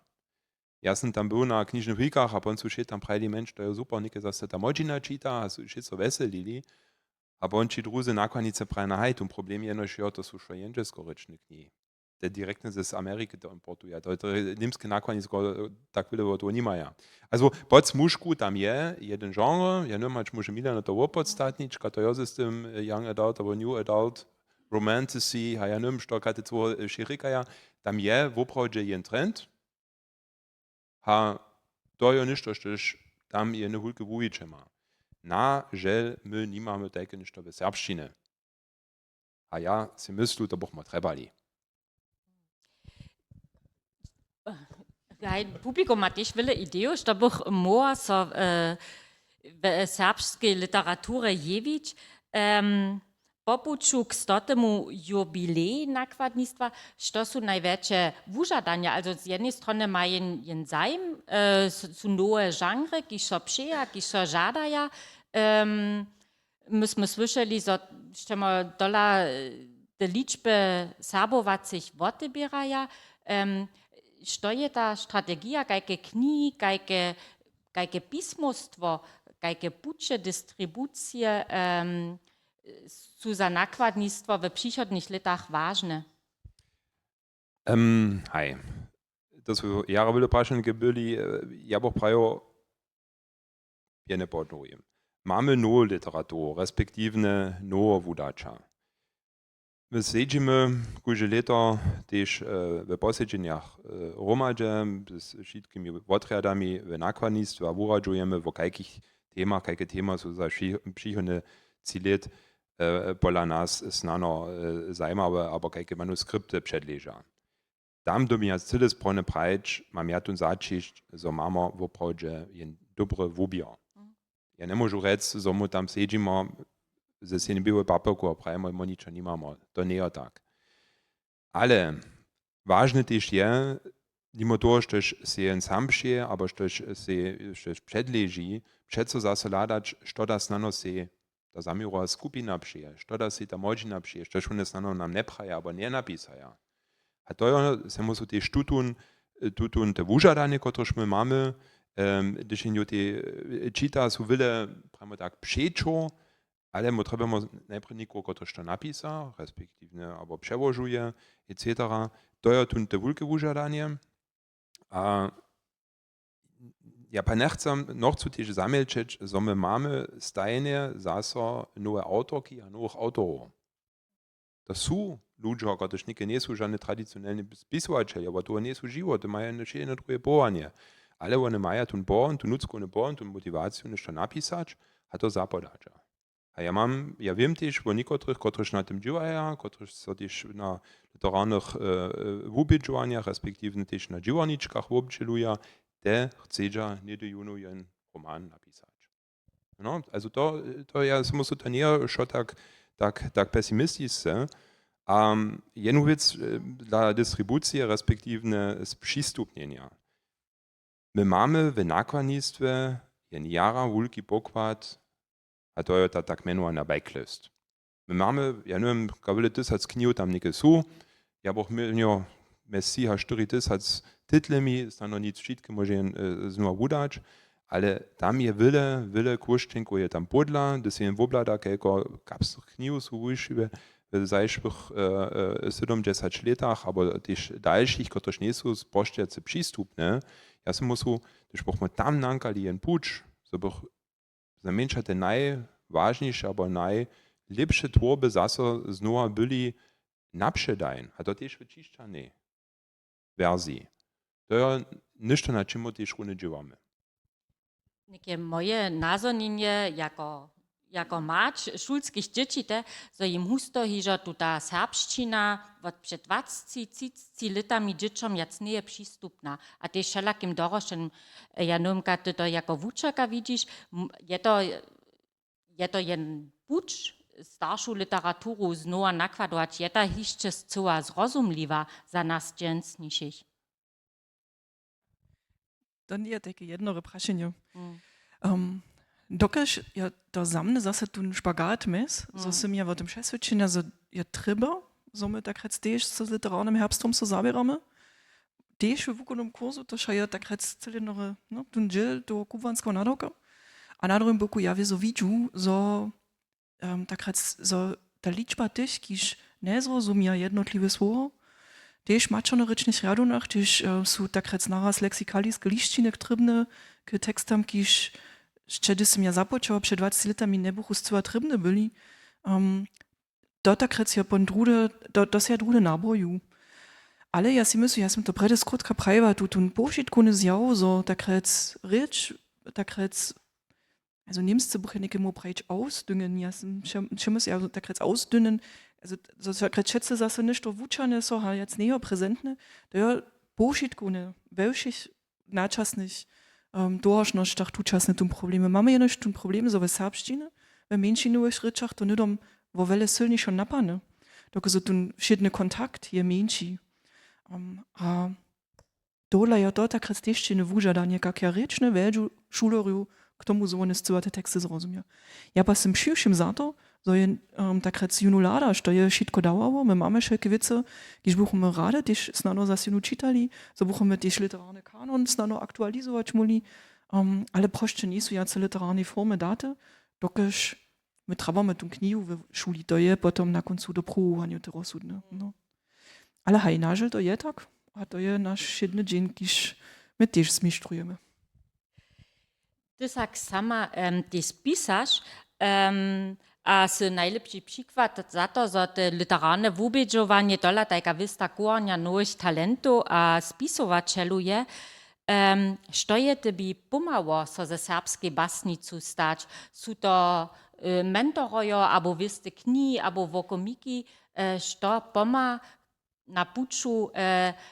Speaker 4: Ja sam tam był na knižnych wikach, a on su tam prajdi mensch, to je super, nike zase ta mođina čita, a su so veselili. A on či druze nakonice praje na hajt, problem je nož jo, to su šo jenđesko-rečne knjige. Te direktne z Amerike to importuje. To je nimske nakonice, tak vile to nimaja. Also, pod smušku tam je jeden genre, ja nemač može Milano to opodstatnička, to je z tym young adult, aber new adult, romantasy, a ja nem štokate cvo širikaja, tam je vopravdje jen trend, a to je ništo štož tam je ne hulke vujičema. Na žel my nimamy takie ništo ve serbščine. A ja si myslu, to bochmo trebali.
Speaker 1: Publikum hat ich will Idee, da buch more so serbskie Literatur jewič. Popučuk stotemu jubilej nakładnictwa, što su najveće wužadanja. Also z jednej strony ma jen zajm, su nowe genre, ki so pšeja, ki so žadaja. My smo słyszeli, że ćemo dola de liczby Serbowacich odbieraja. Što je ta strategija, kajke knjig, kajke pismostwo, kajke puće distribucije su za nakładnictwo w przychodnich latach ważne?
Speaker 4: Hej. To su jara vile prašenke byli, ja boh prajo jene podnujem. Mamy nowo literatur, respektívne nowo wudača. My sedzimy kóže leta też w posiedzeniach romadze z wszystkimi odriadami w nakładnictwie uradzujemy w jakich temach, jakie tema są za przychodne 3 lat pola nas znano zajmowe, aber jakie manuskripty przedleża. Tam do mnie tyle sprony prajcz, mam ja tu zacząć, że mamy w oprawdzie jen dobry wybór. Ja nie mogę rzec, że my tam sedzimy ze syny białe papierku, a prajmy, my niczego nie mamy. To nie jest tak. Ale ważne też jest, mimo to, że się sam przyje, aber że przedleży, przed co zase ladać, co da znano się ta zamiura skupina przyje, co da się ta modzina przyje, co schon znano nam nie praja, aber nie napisaja. A to se musi też tutun te wużadanie, któreż my mamy, gdyż nie te czyta są wiele, prajmy tak, przeczo, ale my trzeba najpierw nikogo, który to napisa, respektywnie, albo przełożuje, etc. To jest tu te wielkie wużadanie. A ja pa nie chcę noch zu też zamilczyć, że my mamy stajnie zase nowe autorki a nowych autorów. To są ludzie, którzy nie są żadne tradycjonalne spisywacze, ale to nie są żywo, to mają jeszcze drugie połanie. Ale one mają ten born, tu nutzkone born, tu motywację jeszcze napisać, a to zapodać. A ja wiem też o niektórych, którzy na tym działają, którzy są też na literarnych wybiedzowaniach, respektywnie też na dziewaniczkach obczelują, te chcą nie do jeden roman napisać. No, also to ja muszę to nie schon tak pessymistisch jedną rzecz dla dystrybucji, respektywnie z przystupnienia. My mamy w nakładnictwie jen jara wielki pokład, a to jest ta tak mianowana backlist. My mamy, ja nie wiem, kawyle 1000 knihu tam nie są, ja boh milio Messi ha 4000 tytlemi, jest tam noch nic wszystkie, może znowu wudać, ale tam je wiele kurszczynku je tam podla, das je woblada, kelko kapsnych knihu są wyższe, w zajszłych 70 latach, aber też dalszych, którzy nie są sposzczercy przystupne, ja sam muszę, też bochmy tam nankali jen pucz, żeby zamienić te najważniejsze, aber najlepsze tworby zase znowu byli naprzedajn, a to też wyczyszczane wersji. To jest ništo, na czym też runy działamy.
Speaker 1: Niekie moje nazornienie jako mać szulskich dzieci, że im husto hižo tuta serbščina od przed 20 latami dzieciom jac nie jest przystupna. A też wszelakim doroślym, ja nomka to jako wuczaka widzisz, je to jen pucz starszą literaturu znowu nakładować, je to jeszcze zcela zrozumliwa za nas dżęsniejszych.
Speaker 5: To nie jest takie jedno prašenje. Dokaż ja to za mnie zase tu špagat mes, so sam ja w tym przesvědčenia, że ja treba, so my tak też z literarnym herbstrom so zabieramy. też w wukonom kursu, to szaja tak rec cele no, ten dziel do kubanskiego naroka. A na drugim boku ja wieso widziu, so tak rec, so ta liczba tych, kiż nie zrozumia jednotliwe słowo, też maczonarycznych radunach, też są tak rec naraz leksikaliskie liścinek trybne, k tekstam, kiż kiedy som ja započal, przed 20 latami nie było zcela trybne byli, to tak rec ja pon drude, to se ja drude naboju. Ale ja si myslím, ja som to prede skrótka prajva, tu tun pošitku ne zjał, so tak rec rich, tak rec, also nimmst du buche neke mo prejč ausdüngen, ja som šimus ja tak rec ausdünnen, also so tak rec schätze zase nešto vučane, so ha jetzt näher präsentne, da ja pošitku ne, welšich načasnych, doražnost, tak tu časne tun probleme. Mamy ja nicht tun probleme, so ve serbštine, ve menšinových rečach, to nedom vo vele silniejšo napane. Dok so tun všedne kontakt je menší. A dole ja to tak też nie wużadanie, jak ja ryczne wedzu szuloriu, k tomu so one te teksty zrozumia. Ja pa sem przyjszym za to, so je tak rec junulada, što je šitko dawało, my mamy šelke wice, kiż buchome rade, też snano zas junu čitali, so buchome też literarny kanon snano aktualizować muli, ale proszcze nisu jace literarne formy date, dokeż my trabamy tu kniju w szuli, to je potom na końcu do próbowania te rozsudne. No. Ale haj, nažel to je tak, a to je naš šedny dzień, kiż my też zmistrujemy.
Speaker 1: Ty tak sama też pisasz, a z najlepszy przykład za to, że te literarne wubieżowanie dola taka wysta kuania nowych talentu a spisowaczelu je, što je tebi pomało so ze serbskiej basnicu stać? Są to mentorojo, abo wysty kni, abo wokomiki, što poma na puczu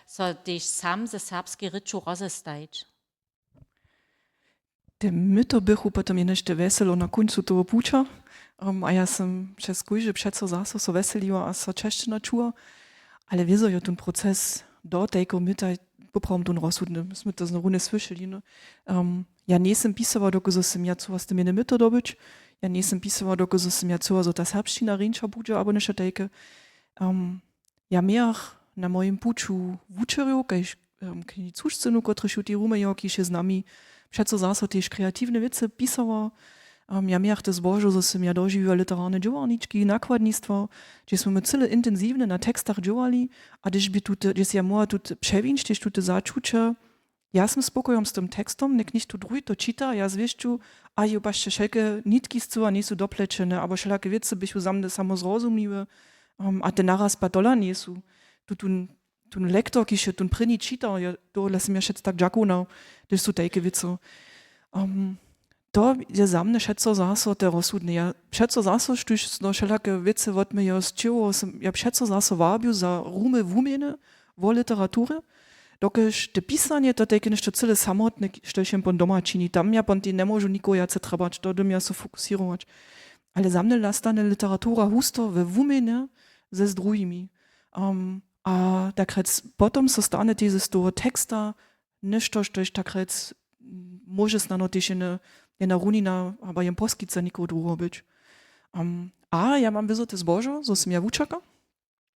Speaker 1: so też sam ze serbskiej ryczu rozestajć.
Speaker 5: Te my to bychu potom je nešto veselo na końcu toho puča, a ja sam przez kujże przeco zaso so veseliła, a so čeština čuła, ale wieso jo ten proces do tego myta poprawom ten rozsudny, myśmy to znowu nie słyszeli, no. Ja nisem pisała, doko so sem ja coraz te mene myto dobyć, ja nisem pisała, doko so sem ja coraz so ta serbština rinča budža, abo nešto tejke. Ja miach na moim puču vučerju, kajž kni cušcenu, kotrež ti rumejo, kiž je z nami přeco zase też kreatywne wice pisała. Ja miach to zbożo, że sem ja doživiła literarne džovarnički, nakładnictwo, gdzie sme cyle intensywne na tekstach džovali, a gdyż by tute, gdzieś ja moja tute przewinć, gdzieś tute začuče, ja sem spokojom z tym tekstom, nek nicht tu drugi to čita, ja zwieszczu, a jo bašte šelke nitki z cua nisu doplečene, abo šelake wice bychu zamne samo zrozumliwe, a te naraz pa dola nisu. Tun lektor, ki še tun prini čita, ja, to lesem ja šec tak džakunał, gdyż su tejke wice. To je za mne šeco zaso te rozsudne. Ja šeco zaso, štuž no šelake wice od me jo zčiło, ja šeco zaso wabiu za rume wumene vo literature, dokež te pisanie to tejke nešto cyle samotne, što šem pon doma čini. Tam ja pon ti ne možu nikoho jace trebać, to dom ja so fokusirować. Ale za mne lastane literatura husto we wumene ze z drugimi. A tak rec potom so stane ti z toho teksta nešto, štož tak rec može snano też jedna runina, aba jem poskica nikoho drugo być. A ja mam wyzo te zbożo, so sem ja vučaka,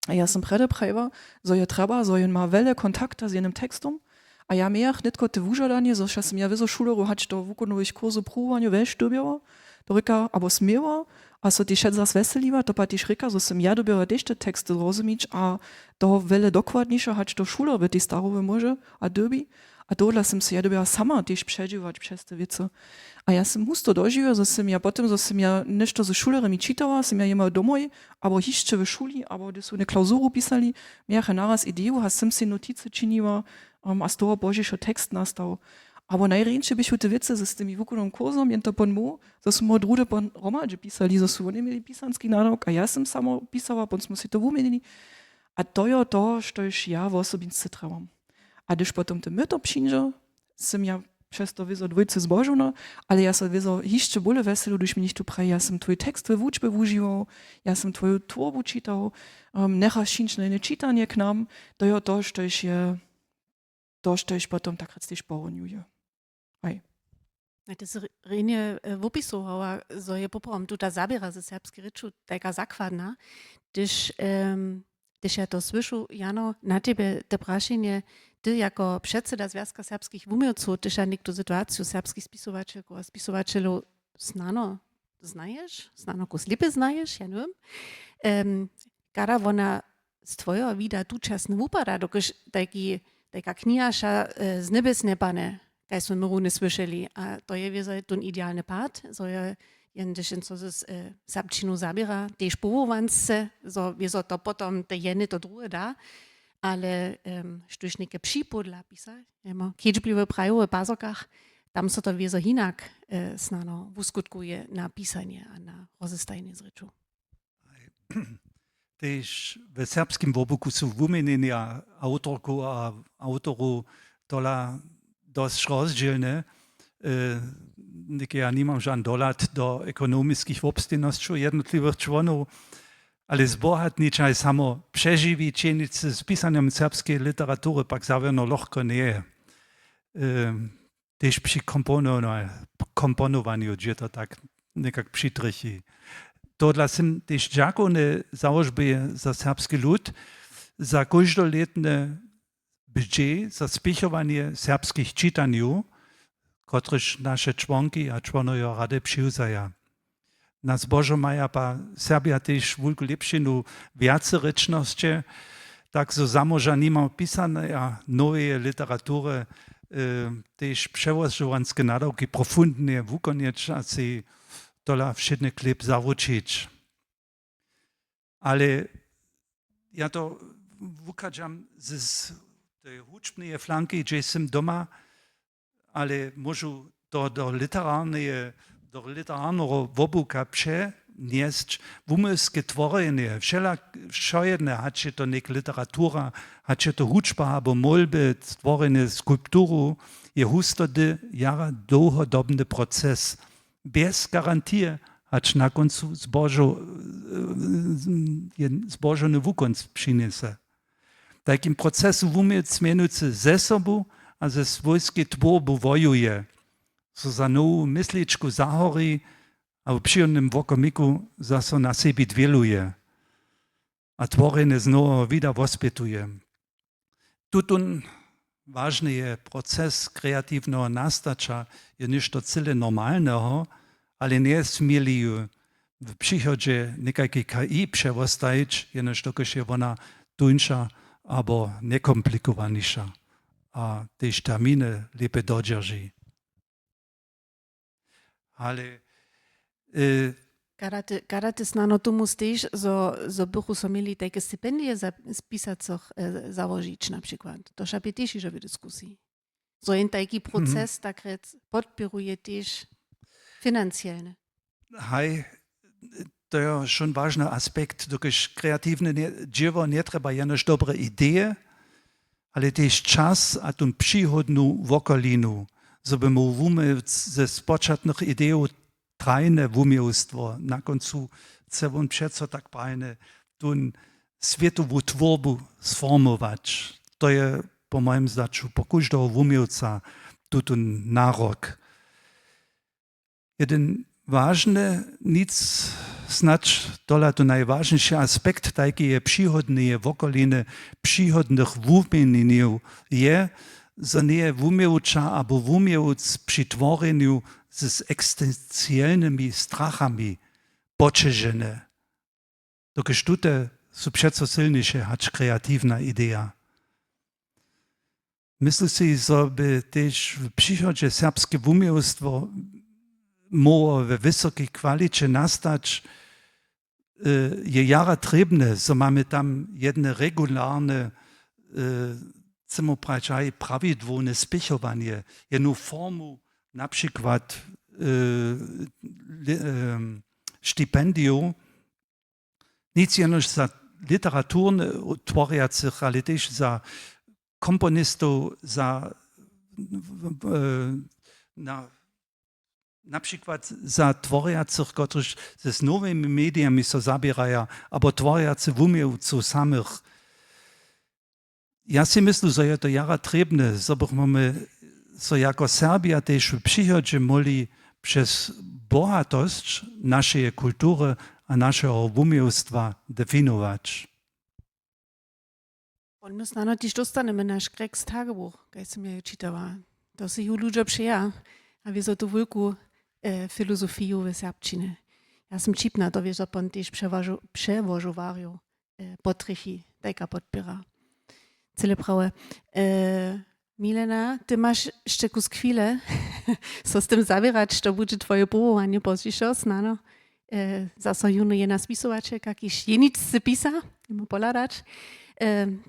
Speaker 5: a ja sem prede prejva, so je treba, so jen ma vele kontakta z jednym tekstom, a ja miach nitko te vužadanie, so še sem ja wyzo šuleru hać do vukonových kurzu prúvania veľ štubjava, to rika, abo smieva, a so ti šet zas veseliva, to pa ti šrika, so sem ja dobila też te teksty rozumieć, a to vele dokładniejsze hać do šuler by ti starowe może, a dobi, a dole sem se ja dobila sama też przedziwać przez te wice. A ja sem husto doživiła, so sem ja potem, so sem ja nešto ze šulerami čitała, sem ja jema domoj, abo hišče v šuli, abo gdy su ne klauzuru pisali, miache naraz ideju, a sem si notice činiła, a z toho božišo tekst nastał. Abo najrejnše bychu te wice ze z tymi wukonom kurzom, jen to pon mu, so smo drude pon romadže pisali, so su oni mieli pisanski narok, a ja sem samo pisała, pon smo si to wumenili. A to je to, štož ja v osobince trebam. A gdyż potom te myto przyjdzie, sem ja przez to wyzo dwójce zbożono, ale ja so wyzo hiszcze bóle weselu, gdyż mi nicht tu prej, ja sem twój tekst we wuczbę wužiwał, ja sem twoju tworbu čitał, necha šinčne ne čitanie k nam, to je to, štož potom tak rec też poronjuje. Aj.
Speaker 3: To jest renie wopisowała, so je poprawom tuta zabiera ze serbskiej ryczu, taka zakładna, gdyż ja to słyszę, Jano, na ciebie te praszenie ty jako předseda Związka serbskich wumiowców też niektóre sytuacje serbskich spisovačelków a spisovačelów znano znajesz, znano kuslipe znajesz, ja nie wiem. Kada ona z twojego vida tučasne upada, dokud taka knihaša z nebesne pane, kaj smo mi słyszeli, a to je wiedzę ten idealny pad, so je jen co z serbčinu zabiera, tež połowance, so wiedzą to potom te jedne to drugie da, ale štuž neke připodla pisać, keď bliwe prajowe bazokach, tam so to wiedzą hinak snano uskutkuje na pisanie a na rozestajenie z reču.
Speaker 7: Tež v serbskim wobuku sú wumenenia autorku a autoru tola dosť rozdielne. Ja nemám žan dolat do ekonomických obstojností jednotlivých členov, ale zbohatnič aj samo preživí čenice s písaním serbskej literatúry pak záverno ľahko nie je. Tež pri komponovaniu, že to tak nekak přitrchí. Tohle jsem tež džakovné załožby za serbski lud, za každoletne budžet, za spichovanie serbskich čitaniu, kotrež naše čłonki a čłonoje rady přiuzaja. Na zbožo maja pa Serbia tež veľkú lepšinu viace rečnosti, tak so zamoža nima pisane a nové literatúre, tež převožovanské nadawki profundne wukonieč a si tola všedne klip zaručić. Ale ja to wukađam z tej hučbnej flanky, že som doma, ale môžu to do literárneho wobuka przeniesť wumelské tvorenie. Všejedne, hače to nek literatura, hače to hučba, abo molbe, stvorenie skulpturu, je husto jara dlhodobny proces. Bez garantie acz na końcu zbożony wukonc przyniesie. Takim procesu wumiec mianujcy ze sobą, a ze swojskiej tworbu wojuje. So za nową myśliczku zahori, a w przyjemnym wokomiku za so na siebie dwieluje. A tworzenie znowu wieder wospytuje. Tutun ważny jest proces kreatywnego nastacza, je ništo cyle normalnego, ale nie jest mieli w przychodzie nekajki KI przewostajić, jenoż dokoż je ona tuńsza albo nekomplikowanisza, a też terminy lepiej dodrży. Ale
Speaker 3: Kada ty znano tu musíš, zo bychu so mieli také stipendie z písacích załožić na przykład. To šapie tiež ižo v diskusii. So jen taký proces takret podpiruje tiež financielne.
Speaker 7: Hej, to je schon ważny aspekt, dokiż kreatywne dzieło nie trzeba jenoż dobre idee, ale też czas a tą przychodną wokolinu, żeby mu ze spoczatnych ideów trajne wumiłstwo, na końcu chce on przeco tak prajne tą światową tworbu sformować. To je po moim zdaniu po każdego wumiłca tutun narok. Jeden ważny, nic snacz tola to najważniejszy aspekt takiej przychodnej wokoliny, przychodnych wumieniów je, że nie wumiłcza albo wumiłc przy tworzeniu z ekstencjalnymi strachami poczeżone. Dokiż tutaj są przeco silniejsze, hacz kreatywna idea. Myślę si, że by też w przychodzie serbskie wumiłstwo mogło w wysokiej kwalicie nastać, je jara trebne, że mamy tam jedne regularne, chcemy powiedzieć, prawidłowne spichowanie, jedną formę, na przykład stypendium, nic jenoż za literaturne tworzących, ale też za komponistów, za na przykład za tworzących, którzy z nowymi mediami się zabierają, albo tworzących wumiłców samych. Ja si myślę, że jest to jara trebne, żebyśmy so jako Serbia też w przychodzie mogli przez bohatość naszej kultury a naszego wumiłstwa definiować.
Speaker 3: Und my snano tiž dostaneme naš Greks Tagebuch, kaj som ja čitala. To si ju ľudia přija, a vi so tu veľkú filozofiju v serbčine. Ja som čipna, to vieš, že pon tiž převožovario potrichy, tajka podpira. Cele prawe. Milena, ty masz jeszcze kus chwilę, co z tym zabierać, to będzie twoje powołanie pozdziej, znano. Zase juno je naspisować, jakiś jeniccy pisa, ima poladać.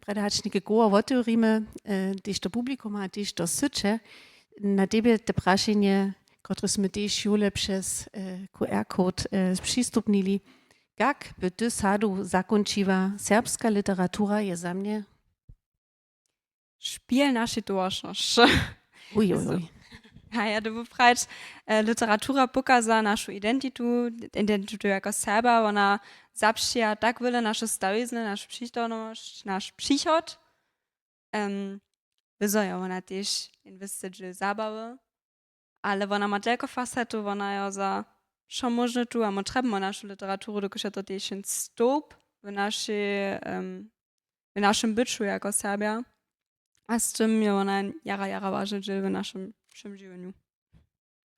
Speaker 3: Predać neke goa otvorimy, też to publikum, a też to sycze. Na tebe te prašenje, które sme też jule przez QR-kod przystupnili. Jak by ty sadu zakończyła serbska literatura je za mnie?
Speaker 6: Spiel naszej towarzyszy.
Speaker 3: Uj.
Speaker 6: A ja to wyprać, literatura pokaza naszą identytu jako Serba, ona zaprzia tak wiele nasze stawizny, nasz przytomność, nasz przychod. Wyzoja ona też inwestuje zabawy, ale ona ma tylko facetu, ona ja za co można tu, a my trzeba naszą literaturę, dokąd to też jest stop w naszym byciu jako Serbia. A z tym je ona jara ważna w naszym żywieniu.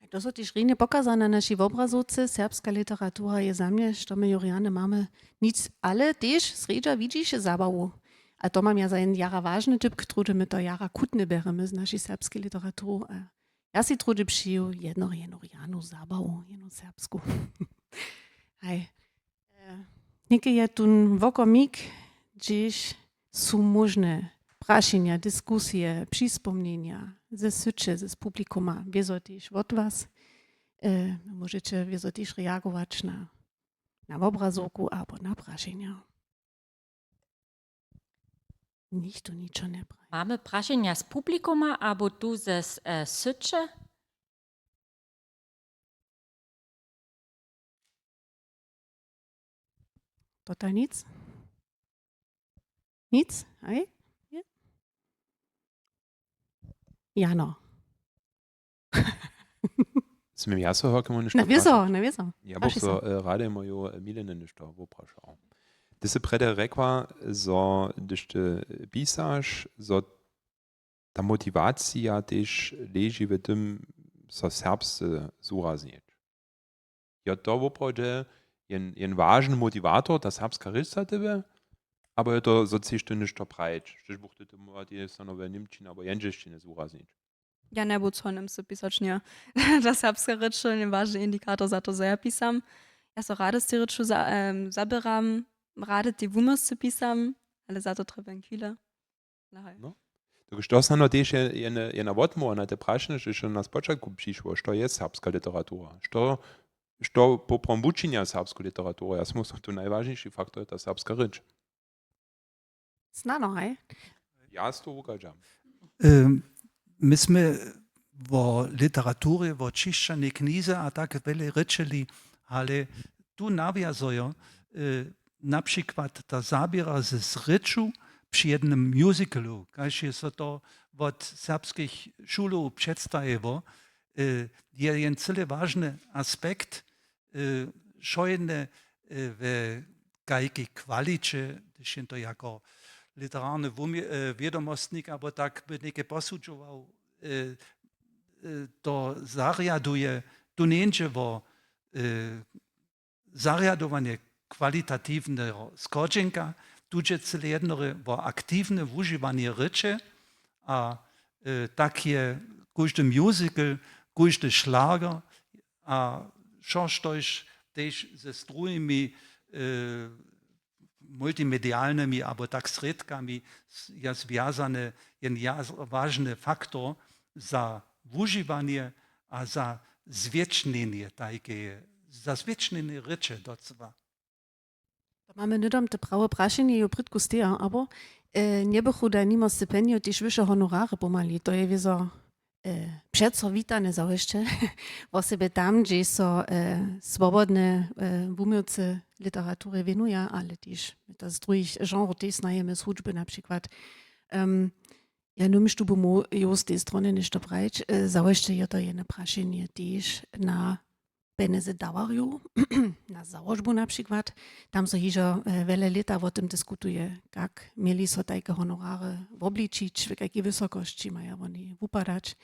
Speaker 3: To są też rejnie pokazane na naszej obrazovce, serbska literatura je za mnie, što my Juriane mamy nic, ale też sredza widzisz zabawu. A to mam ja za jeden jara ważny typ, który my to jara kutne beremy z naszej serbskiej literatury. Ja si trudy przyjął jedną zabawu, jedną serbsku. Hej. Niekie je tu wokomik, gdzieś są możne prašenja, dyskusje, przyspomnienia ze sycze, z publikuma. Wieso też od was. Możecie wieso też reagować na obrazovku albo na prašenja. Nikt tu niczo nie praje.
Speaker 1: Mamy prašenja z publikuma, albo tu ze sycze?
Speaker 3: Total nic? Nic? Hej? Jano.
Speaker 4: Z mým jasohokem on
Speaker 3: Na wieso.
Speaker 4: Ja bo so rade mojo Milene nešto voprašal. Ty se prede rekla, so když ty pisaš, so ta motivacija tež leži v tym, so serbsce zúrazniť. Ja to vopravde jen vážny motivator, ta serbska reč za tebe, aber je to so cište nešto prajč. Štež buchte to mladi stanove Nimčine, aber jenžeštine zúrazniť.
Speaker 6: Ja ne bo co nem se pisačnja. Da serbska reč je ważny indikator za to, że ja pisam. Ja so rade z tej reczu zabieram, rade die wumysły pisam, ale za to treba chwilę.
Speaker 4: No. Tylko to stano też jedna odmowa na te prašenje, że schon na spočatku przyszło, što jest serbska literatura. Što poprom učenja serbsku literaturu. Ja sam tu najważniejszy faktor ta serbska reč.
Speaker 3: Znano, hej?
Speaker 4: Ja to ukażam.
Speaker 7: My sme vo literaturi, vo čišćane knjize, a tak vele rečeli, ale tu naviazujo na przykład ta zabiera z reču przy jednym musicalu, kaž je so to od serbskich šulov predstajevo, je jen celý vážny aspekt, šo je v kajki kvaliče, když je to jako literárny wiadomostnik, albo tak by niekie posudzował, to zariaduje, tu nie wo zariadowanie kwalitatywnego skodzinka, tu celé jednore wo aktywne używanie rycze, a takie każdy musical, każdy szlager, a szostojś też ze strujmi multimedialnymi, albo tak sredkami je związany ważny faktor za używanie, a za zwiecznienie takie, za zwiecznienie rycze docela.
Speaker 3: Mamy nidom te prawe prašenje jo pritku steja, aber nie bychu da nimo stypendio też wyższe honorary pomali. To je wieso przeco witane załyszcze. Wo sobie tam, gdzie są swobodne umiejętności literatury winuja, ale też to z drugich genre też znajemy z hudżby na przykład. Ja numisz tu bomo jo z tej strony niż to brać. Załyszcze je to jedno prašenje też na Beneze Dauerju, na założbu na przykład, tam so hižo wiele lata o tym dyskutuje, jak mieli so takie honorary obliczyć, w jakiej wysokości mają oni upadać.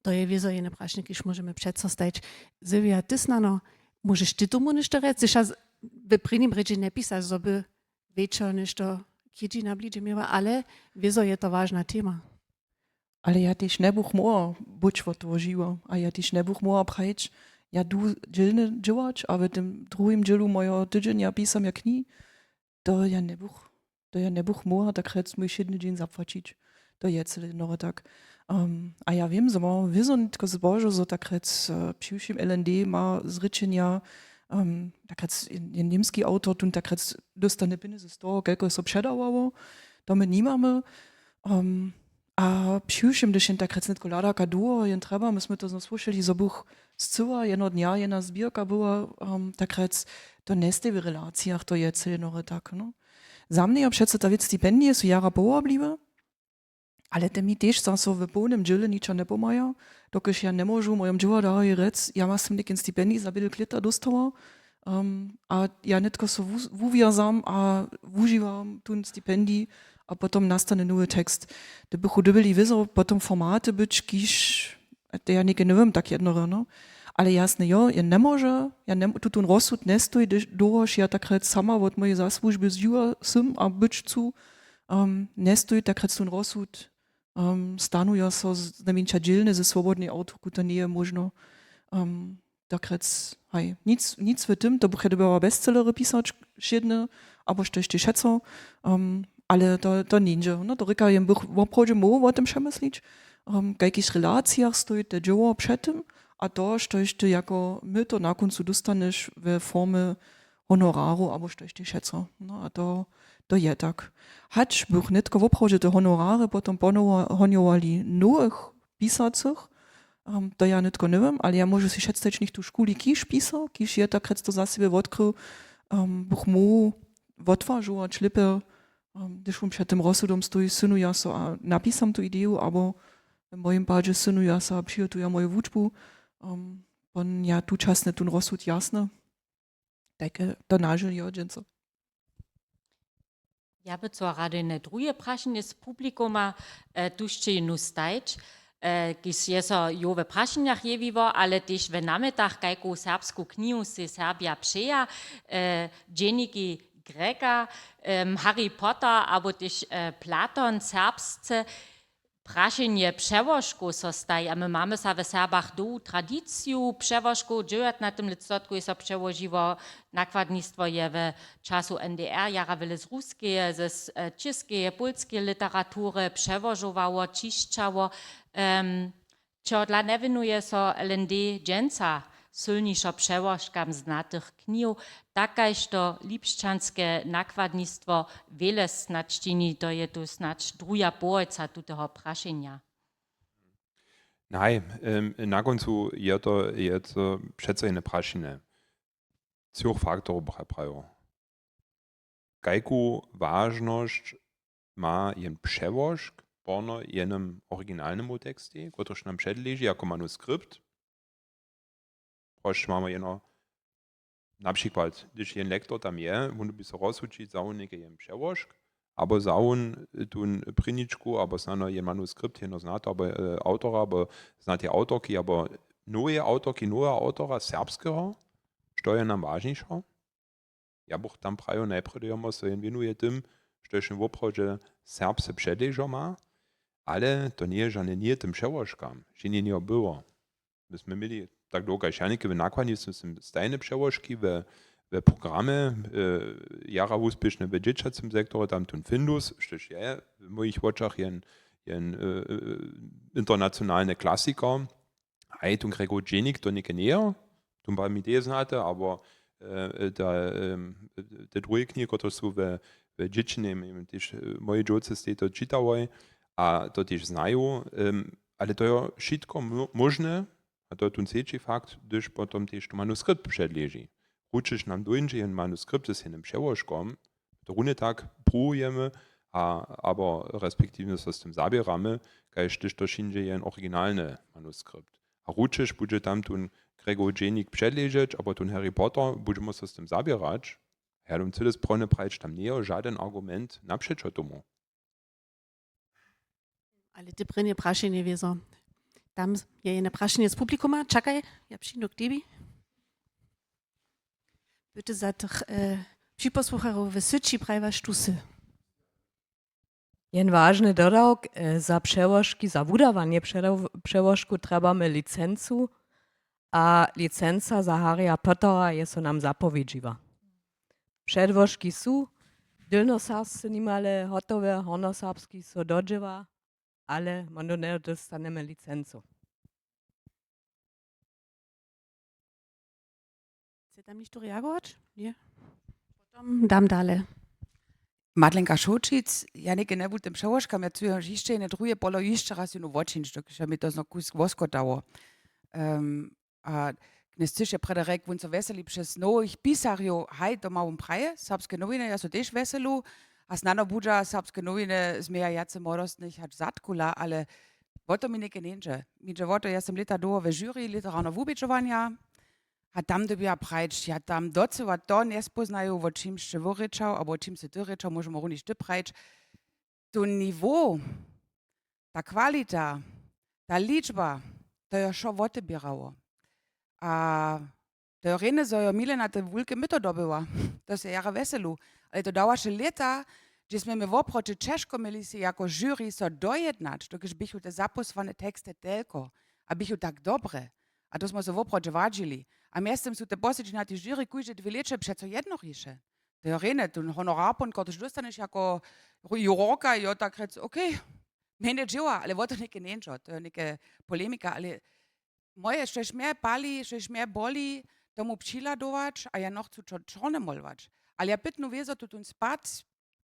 Speaker 3: To je wieso jene prašne, kiż możemy przedstawić. Sylwia, ty znano, możesz ty tomu nešto rec? Zresztą w prvním reči nepisaš, so by wieczor nešto kiedyś na blidzie miała, ale wieso je to ważna tema.
Speaker 5: Ale ja też ne buch more być w to żyła, a ja też ne buch more prejść. Ja du dzielny działać, a w tym drugim dzielu moja tydzień ja pisam jak nie, to ja ne buch more, tak chcę mój siedny dzień zapłacić. To jest no tak. A ja wiem, że ma wizjon tylko zbożo, że tak chcę przyjszym LND ma zryczenia, tak chcę niemski autor, tun tak chcę dostane pieniądze z toho, kelko so przedawało, to my nie mamy. A przyjszym, gdyż jen tak chcę nie tylko lada kaduo, jen trzeba, myśmy to słyszeli, że buch z cyła, jedno dnia, jedna zbierka była, tak chcę, to neste w relacjach, to jest no tak, no. Za mnie ja przecież ta wiec stipendie są jara poła bliwe, ale te mi też są w pełnym dziele nicza nie pomaja, dokud ja nie możu mojom dziewadaji rec, ja mam sem nekin stipendii za wiele klita dostała, a ja nie tylko so wuwiazam, a wużywam tun stipendii, a potom nastane nowy tekst. Da by chudobili wizo, potom formaty być, kiż, to ja nie wiem tak jedno, no. Ale jasne, ja nie może, ja nie, tu ten rozsud nie stoi, dołoż ja tak rec sama od mojej zasłużby zdziła sym, a być cu, nie stoi, tak rec ten rozsud, stanuje so z najmniejsza dzielny, ze swobodnej autorku, to nie je možno. Tak rec, hej, nic w tym, to bych chyba bestsellery pisać, siedne, albo jeszcze szecą, ale to nie idzie. No to ryka jem bych w obchodzie mowa o tym przemyśleć, w jakich relacjach stoi te dzieło przed tym, a to, što jeszcze jako my to na końcu dostaniesz w formie honoraru, albo jeszcze szecą. No a to je tak. Hacz bych nie tylko w obchodzie te honorary potom honowali nowych pisacych, to ja nie tylko nie wiem, ale ja może si szecać nicht tu szkuli kiż pisał, kiż je tak to za siebie odkrył, bych mu odważyć lepiej, gdyż przed tym rozsudom stoi synu ja so, a napisam tu ideę, albo w moim padzie synu ja so przygotuję moją wuczbu, on ja tu czas nie ten rozsud jasny, takie to nażel jodźenco.
Speaker 1: Ja by co rady ne drugie prašenje z publikuma tušće nu stajč, kis je so jo v prašenjach jevivo, ale tež v nametach kajku serbsku knjigu se Serbia přeja, dženiki Greka, Harry Potter, abo tež Platon, serbsce, prašenje převožku so staj, a my mamy sa v Serbach do tradiciju převožku, džujat na tym licotku je so převoživo, nakładnictwo je w czasu NDR, jara wiele z ruskie, z czeskie, polskie literatury przewożowało, čišćało, čo dla nevinuje so LND dżęca silniejszo przewożkam znatych knihu, takajż to lipšćanske nakładnictwo wiele znaczczyni, to je tu znacz druga połojca tutego prašenja.
Speaker 4: Nein, na końcu je to přece ne prašine. Cioch faktorów prawo. Kajku ważność ma jen przewożk, porno jenem oryginalnym tekście, który nam przedleży jako manuskrypt. Proszę, mamy jeno, na przykład, gdyż jen lektor tam je, on by się rozsuczyć za unike jen przewożk, aber zaun tun priniczku, aber znano jen manuskrypt, jeno znate aber autora, aber znate autorki, aber neue autorki, neue autora serbskiego, što je nam ważniejsze. Ja bych tam prajo najpierw so jen winuje tym, što się w obchodzie serbsce przedleżo ma, ale to nie jest nie tym przełożkam, że nie było. Myśmy mieli tak długo sianiki w nakładnictwie stajne przełożki, w programy, jara uspieszne w dziecięcym sektorze, tam tun Findus, przecież ja w moich oczach jen internationalny klassiker, a tun Gregor Dženik to nie näher, tun bei mir znate, aber te drugie knihy, które są w dziecięcym, też moje dzieci to czytały, a to też znają, ale to jest wszystko możne, a to jest trzeci fakt, gdyż potem też to manuskrypt przedleży. Ruczysz nam dojdzie, jen manuskrypt jest jenem przełożkom, to runie tak próbujemy, aber respektive so z tym zabieramy, kajż też to wszędzie jen oryginalny manuskrypt. A Ručiš bude tam tun Gregor-Dženik předležeć, aber tun Harry Potter budeme se s tym zabierać. Ja dom celé správne prajč, tam nie je žaden argument napřečo tomu.
Speaker 3: Ale ty prvnie prašenie wieso. Tam je jedno prašenie z publikuma. Čakaj, ja przyjdę k tebi. Bitte za tych przyposłucharów w Syci prawa sztusy.
Speaker 8: Jen ważny dodawk, za przełożki, za budowanie przełożku trzebamy licencu, a licenca za Harry'a Pottera jest nam zapowiedziwa. Przedłożki są, dolnoserbscy nimale hotowe, hornoserbski są dodziewa, ale my nie dostaniemy licencu.
Speaker 3: Chce tam nicht reagować? Nie. Potem dam dalej.
Speaker 9: Madlenka Šočic, ja neke ne budem przełożkam, ja tu jeszcze nie drugie polo jeszcze raz no wočinč, dokąd mi to znowu kus wosko dało. A gnestysze Frederik wun so weseli przez ich pisario haj do małym praje, serbskie nowiny ja so też weselu, a znano budża serbskie nowiny zmieja jacy modostnych hat zatkula, ale woto mi neke nienże. Midże woto ja sam leta do w jury literarno wubiczowania, a tam dobija prajč, ja tam docela to ne spoznajú, o čím še vorečal, alebo o čím se ty rečal, môžeme runiť ty prajč. To niveau, ta kvalita, ta ličba, to je šo otebieralo. A to je rene, zo je Milena te vulke myto dobyła. To se jara veselu. Ale to dała še leta, gdzie sme my woproči Češko mieli si jako jury so dojednać, dokiż bychu te zaposłane teksty telko, a bychu tak dobre. A to smo se woproči vadžili. A miestem su te posjeći na ti žiri kujže 2 leče přeco jedno riše. To je rene, tu honorarpon, ko tež dostaneš jako jurorka, jo tak rec, okej, mene dživa, ale voto neke nenčo, to je neke polemika, ale moje šeš mehr pali, šeš mehr boli, tomu přiladovač, a ja noch cu čorne molvač. Ale ja pitnu vezo tu tun spat,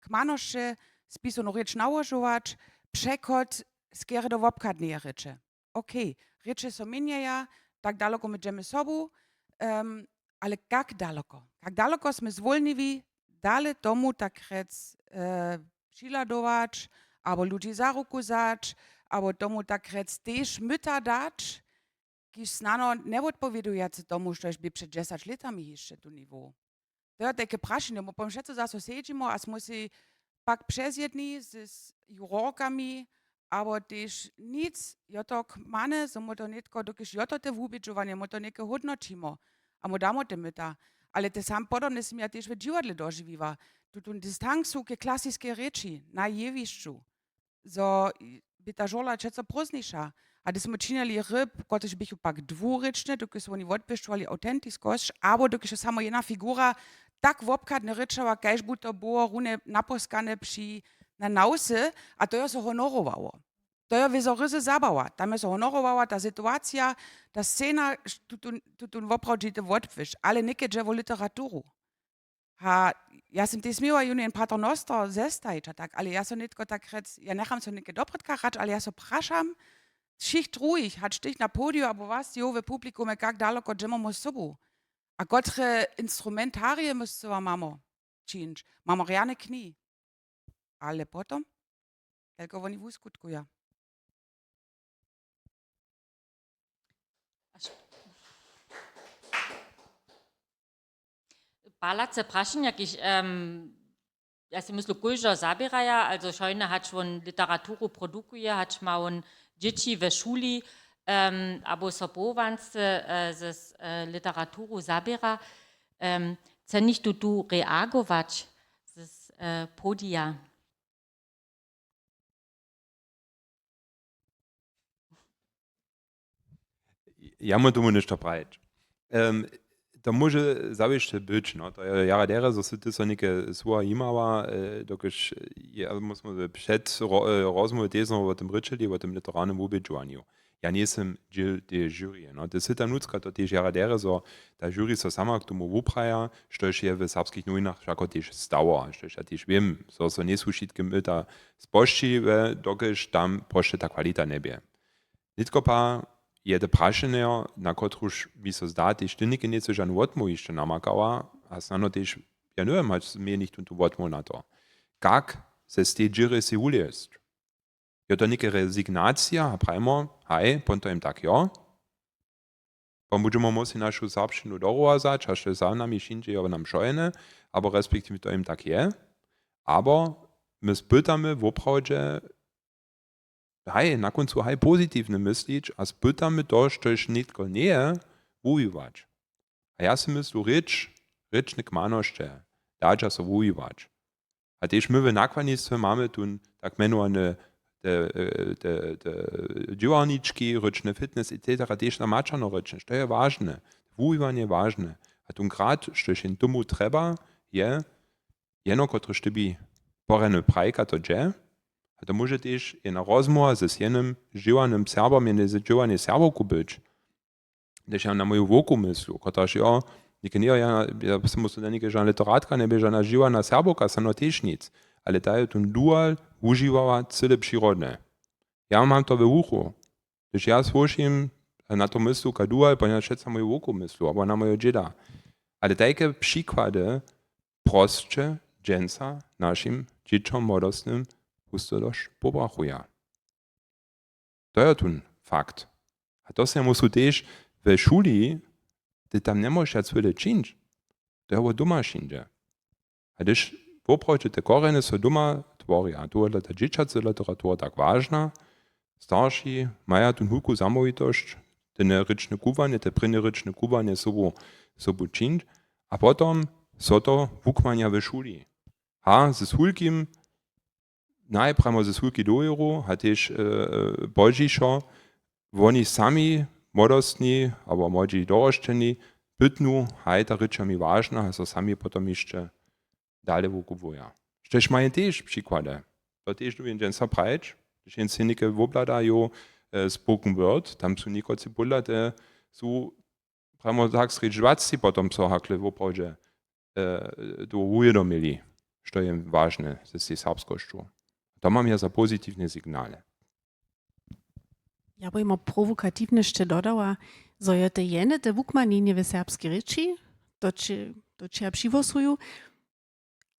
Speaker 9: kmanoše, spisu no reč nałožovač, překot, skere do vopkadnije reče. Okej, reče so minjeja, tak daleko my džeme sobu, ale kak daleko? Kak daleko sme zvolnivi dali tomu tak rec přiladovač, abo ludzi za ruku zač, abo tomu tak rec tež myta dač, kiž snano ne odpowiedujece tomu, što by před 10 letami jeszcze tu niveau. To je takie prašenie, bo pomšeco zaso sedimo, a smo si pak přezjedni s jurorkami, abo tež nic, joto kmane, so mo to netko, dokiž joto te vubidžovanie, mo to neke hodnočimo, a mo damo te myta. Ale te sam podobne sem ja tež v dživadle doživiva. Tu distancu ke klasiske reči na jevišću, so bi ta žola čeco prozniša. A da smo činjali ryb, kotež bih pak dvurečne, dokiž oni odpiščovali autentiskost, abo dokiž samo jedna figura tak vopkadne rečava, kajž bu to było rune naposkane przy na nausy, a to je so honorowało. To je wyzoryzy zabawa. Tam je so honorowała ta sytuacja, ta scena, tu woprawdźite wodpwisz, ale nie dziewo literaturu. Ja sam te smiła junien paternoster zestajcza, tak, ale ja so nitko tak rec, ja necham so nike dobrytka racz, ale ja so praszam, schicht ruhig, hat stich na podium, aber was, jo, we publikum, jak daleko dżemo mo sobu. A gotre instrumentarie musst so mamo činč. Mamo rjane kni. Ale potom, tylko oni wuskutkuja.
Speaker 1: Palace prašenja, jakiś, ja si myślę, kujžo zabieraja, also šojne hač on literaturu produkuje, hač ma on dzieci we szuli, abo so povance z literaturu zabiera. Chce nicht tu reagować z podia?
Speaker 4: Ja mu tomu ništa pravić. To može zavište być, no. To je jara dera, so se ty so neke svoja imava, dokiž musimo před rozmovu tezno o tem ryčeli, o tem literarnem ubedžovanju. Ja nisem džil te žurije, no. To se ta nucka, to tež jara dera, so ta žuri so sama k tomu vupraja, štož je v serbskih novinah šako tež stało, štož ja tež viem, so neslušitke myta spoščive, dokiž tam prošte ta kvalita nebie. Nitko pa je to prašenje, na kotruž mi se zda, tež ty neke něco žan odmov ještě namakała, a snano tež, ja neviem, hač mi nicht tu odmov na to. Kak se z tej džiry si uliest? Je to neke rezignacija, a prajmo, haj, ponto im tak, jo, pa budemo musi našu serbštinu dorovazać, a što za nami šinče je nam šojene, aber respektive to im tak je. Aber my spytamy w oprawdzie, hej, na końcu hej pozytywne myślić, a spytamy to, coś nitko nie wujować. A ja si myślę, rycz nie kmanoszcze, dać so wujować. A też my w nakładnictwie mamy tu tak mianowane te dziewaniczki, ryczne fitness, etc. też na maczano ryczne, to jest ważne. Wujowanie ważne. A tu grad, co się tomu trzeba, je jeno, który sztybi porene prajka to dzieje, a to może też jedna rozmowa z jednym żywanym Serbem, między żywanie Serboku być. Gdyż ja na moją woku myślę, chociaż ja sam studentka, że literatka nie będzie na żywana Serboka, samo też nic. Ale to jest ten dual używała cyle przyrodne. Ja mam to we uchu. Gdyż ja słyszę na to myślę, ka dual, ponieważ ja na moją woku myślę, albo na moją dzieda. Ale takie przykłady prostsze dżęca naszym dzieciom młodostnym pustodosz pobrachuje. To jest ten fakt. A to się musi też w szuli, ty tam nie możesz jak wiele czynić. To jest doma wszędzie. A gdyż poprawdzie te koreny są doma tworzy, a tu jest ta dzieciaca literatura tak ważna, starsi mają tu hulku samowitość, te ryczne kuwanie, te prynne ryczne kuwanie sobą czynić, a potem są to wukmania w szuli. A ze hulkim najpierw ze hulki dojeru, a też bożiszo, oni sami młodostni, albo młodzi doroszczeni, pytnu, hej, ta rycza mi ważna, a so sami potem jeszcze dalej wukupują. Przecież mają też przykłady. To też tu jeden zaprać, że się synike wobladają spoken word, tam są nikocy bulate, są pramo tak sredźwacy potem co hakle w oprawdzie do ujedomili, što je ważne z tej serbskością. To mam ja za pozytywne sygnale.
Speaker 3: Ja bym o provokatywne jeszcze dodała, że je te jene te wukmaninie w serbskiej ryczy, to cię przywosują,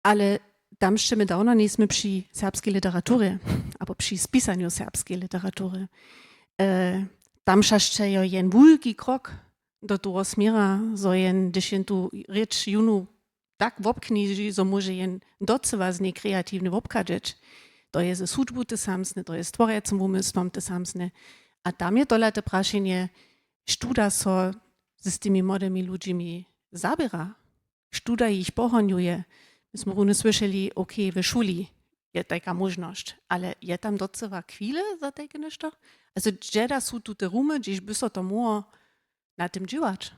Speaker 3: ale tam jeszcze my dawno nie jesteśmy przy serbskiej literaturze, albo przy spisaniu serbskiej literatury. Tam jeszcze je jen wielki krok do tego smiera, że jen, gdyż jen tu rycz junu tak wopkniži, że może jen docewa z niej kreatywny wopkadżeć. To jest ze służbu te samsne, to jest tworecem umysłom te samsne. A tam je dole te praszenie, sztuda so z tymi młodymi ludźmi zabiera. Sztuda ich pohoniuje. Myśmy równo słyszeli, okej, w szuli je taka możność, ale je tam docewa chwile za takie nešto? Also, gdzie są tu te rumy, gdzieś by so to mogło na tym działać?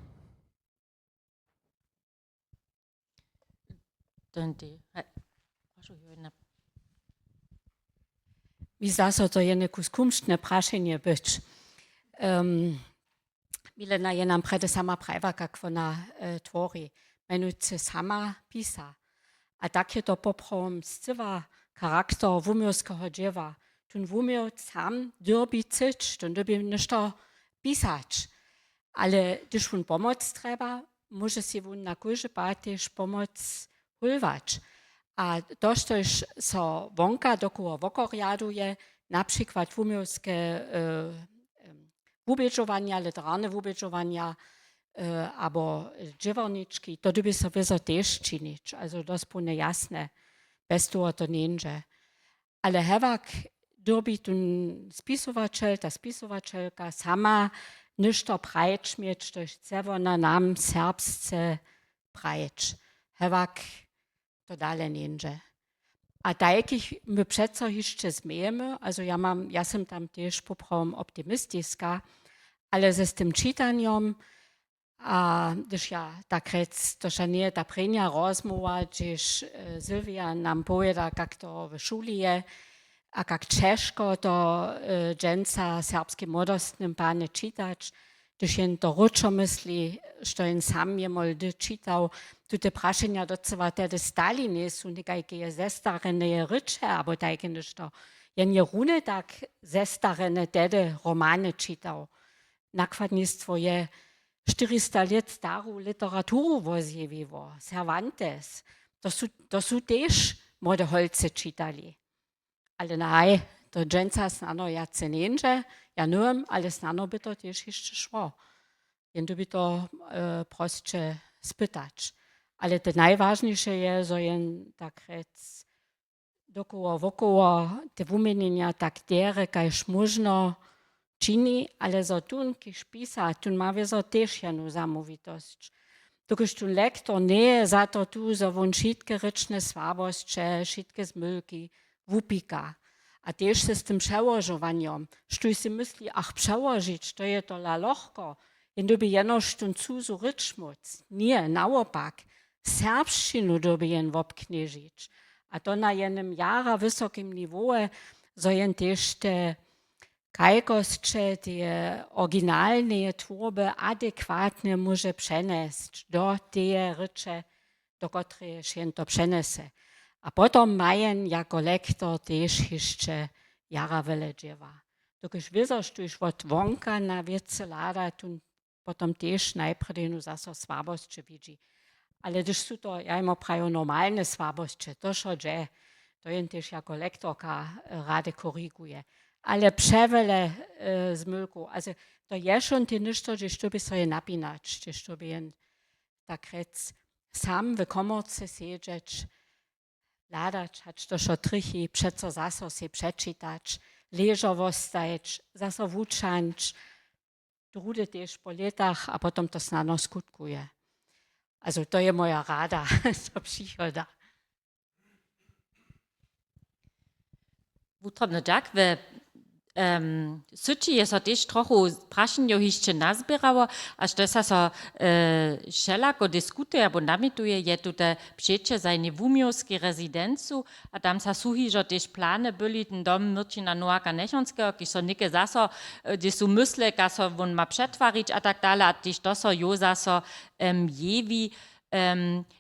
Speaker 1: Mi zda so to jedne kuskumštne prašenje być. Milena je nam prede sama prajva, kak ona tvori. Menujce sama pisa. A tak je to poprom sciva charakter wumiowskiego dziewa. Tun wumiow sam derbi cyć, tun derbi nešto pisać. Ale gdyż wun pomoc treba, może si wun na górze też pomoc hulwać. A to, što so wonka dokoło wokoriaduje, na przykład wumiowskie wubědžovania, literárne wubědžovania, albo dżewarniczki, to by so wyzo też czynić. Also to jest pune jasne, bez toho to nie. Ale hewak derbi tun spisovačel, ta spisovačelka sama nešto prajeć mieć, to chce ona nam serbsce prajeć. Hewak to dalej nie. A takich my přeco jeszcze zmiejemy, also ja sam tam też poprawom optymistyska, ale ze z tym czytaniem, a gdyż ja tak rec, to się nie ta prenia rozmowa, gdyż Sylwia nam powiada, jak to w szuli je, a jak ciężko to dżęca serbskim młodostnym panie czytać, gdyż jen to ruczo myśli, że jen sam je moldy czytał, tu te prašenja docela tedy stali nisu nekajke zestarene ryče, abo tajke nešto. Jen je rune tak zestarene tedy romane čitał. Nakładnictwo je 400 let starą literaturu wozjewiło, Cervantes. To su też młode holce czytali. Ale naj, to dżęca snano jace nienże, ja nujem, ale snano by to też jeszcze szło.
Speaker 10: jen by to prostě spytać. Ale to najważniejsze je, że jen tak rec wokoło te wumienienia tak dere, kajż można čini, ale za tun, kiž pisa, tun ma wieso też jedną zamówitość. Tukiż tun lektor nie za to tu, za won wszystkie ryczne słabostcze, wszystkie zmylki, wupika. A też się z tym przełożowaniem, sztuj si myśli, ach przełożyć, to je to la lochko, jen doby jenoż tun cuzu rycz móc. Nie, naopak, serbszczynu doby jen wopknieżyć. A to na jednym jara wysokim niwoe, so jen też te kajkostcze, te oryginalne tworby adekwatnie może przenieść do tej rycze, do której się to przenese. A potom mają jako lektor też jeszcze jara wiele dziewa. Dokiż wiesz, że już od wonka na wiece lada, to potom też najpierw zase słabości widzi. Ale gdyż są to, ja im prawie normalne słabości, to że to jen też jako lektorka rady koryguje. Ale przewele zmylku, also to je schon ty ništo, gdyż to by sobie napinać, gdyż to by jen tak rec sam w komorce siedzieć, ladać, hać to šo trichy, przeco zaso się przeczytać, leżowo stajeć, zaso wuczanć, drude też po latach, a potom to snano skutkuje. Also to je moja rada za przychoda.
Speaker 1: Wutrobny tak, syci je so też trochu prašenjo hišće nazbirało, aż to sa so šelako diskutuje, bo namituje je tute přeče zajne wumiowskie rezydencu, a tam sa suhi, že też plany byli ten dom Mirčina Noaka Nechonského, ki so nike zaso, gdje su mysle, ka so on ma přetvarić, a tak dalej, a też to so jo zaso jewi,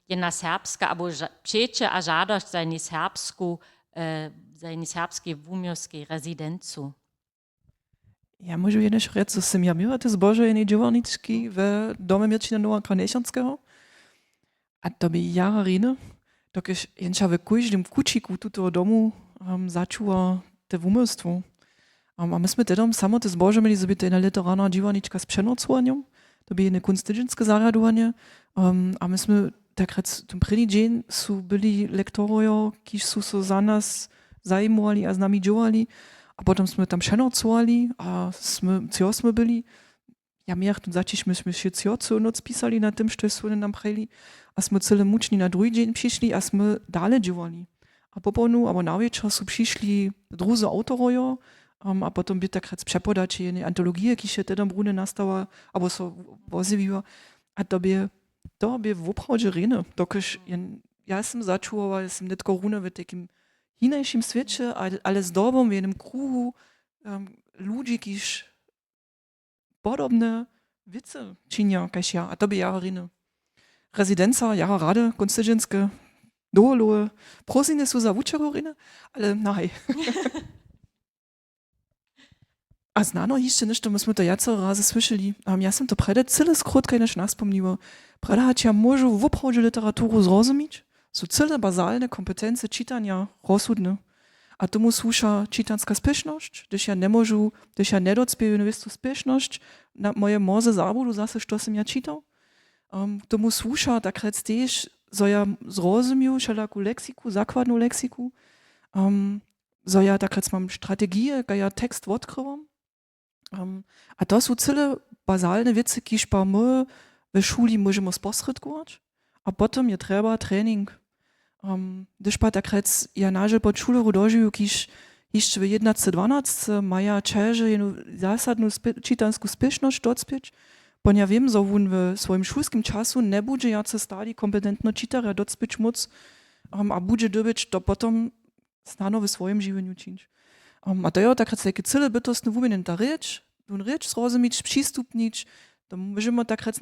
Speaker 1: jedna serbska, abo přeče a žadošť zajne serbskiej wumiowskiej rezydencu.
Speaker 5: Ja môžu jedneš reč, že som ja miła te zbože jednej dživorničky v dome Mirčina Noaka Nechonského. A to by jara rine, dokiž jenča v každém kučiku tuto domu začula te wumiostwo. A my sme teda samo te zbože mieli, že by to jedna literárna dživornička s přenocovaním, to by jedne kunstidženské zaradovanie. A my sme tak reč, ten první dzień sú byli lektorojo, kiž sú so za nás zajmovali a z nami džovali. A potom sme tam přenocovali a cio sme byli. Ja miach tu začišme sme še cio noc pisali na tym, što sú nám prejli. A sme celé mučni na druhý deň přišli a sme dále džovali. A poponu, abo na večer sú přišli druze autorojo, a potom by tak reč přepodači jednej antologie, kiž je teda brune nastała, abo so voziviva. A to by voprawdźe rene. Dokiž ja som začuvala, ja som netko rune v takim hinejším svecie, ale z dobom v jednom kruhu ludzi, kiž podobne wice činia, kaž ja. A to by jara rene. Rezydenca, jara rade, konstidženske, doholowe, prosine sú za vučero rene, ale nahaj. A znano jeszcze nešto, my sme to jaco razy słyszeli. Ja som to prede cyle skrótkaj než naspomniło. Prede hać ja môžu voprawdźe literaturu zrozumieć, sú cyle bazalne kompetencje czytania rozsudne. A tomu słusza czytanska spieszność, gdyż ja nie môžu, gdyż ja nedocpieju newistu spieszność, na moje morze zabudu zase, što som ja czytał. Tomu słusza tak rec też, zo ja zrozumiu všelaku leksiku, zakładnu leksiku, zo ja tak rec mam strategię, ga ja tekst odkrywam. A to sú cyle bazalne wice, kiž pa my v šuli môžemo sposredkować, a potom je treba trening. Gdyż pa tak rec, ja nažel pod šuleru doživu, kiž jeszcze v 11-12 maja čeže jednu zásadnú čitansku spiešnosť docpieć, bo ja viem, že on v svojim šulskim času ne bude jace stadi kompetentno čitara docpieć moc, a bude dobyć to potom snano v svojim živeniu činč. A to je tak rec takie cyle bytostne wumienenta rzecz, tun rzecz zrozumieć, przystupnić, to możemy tak rec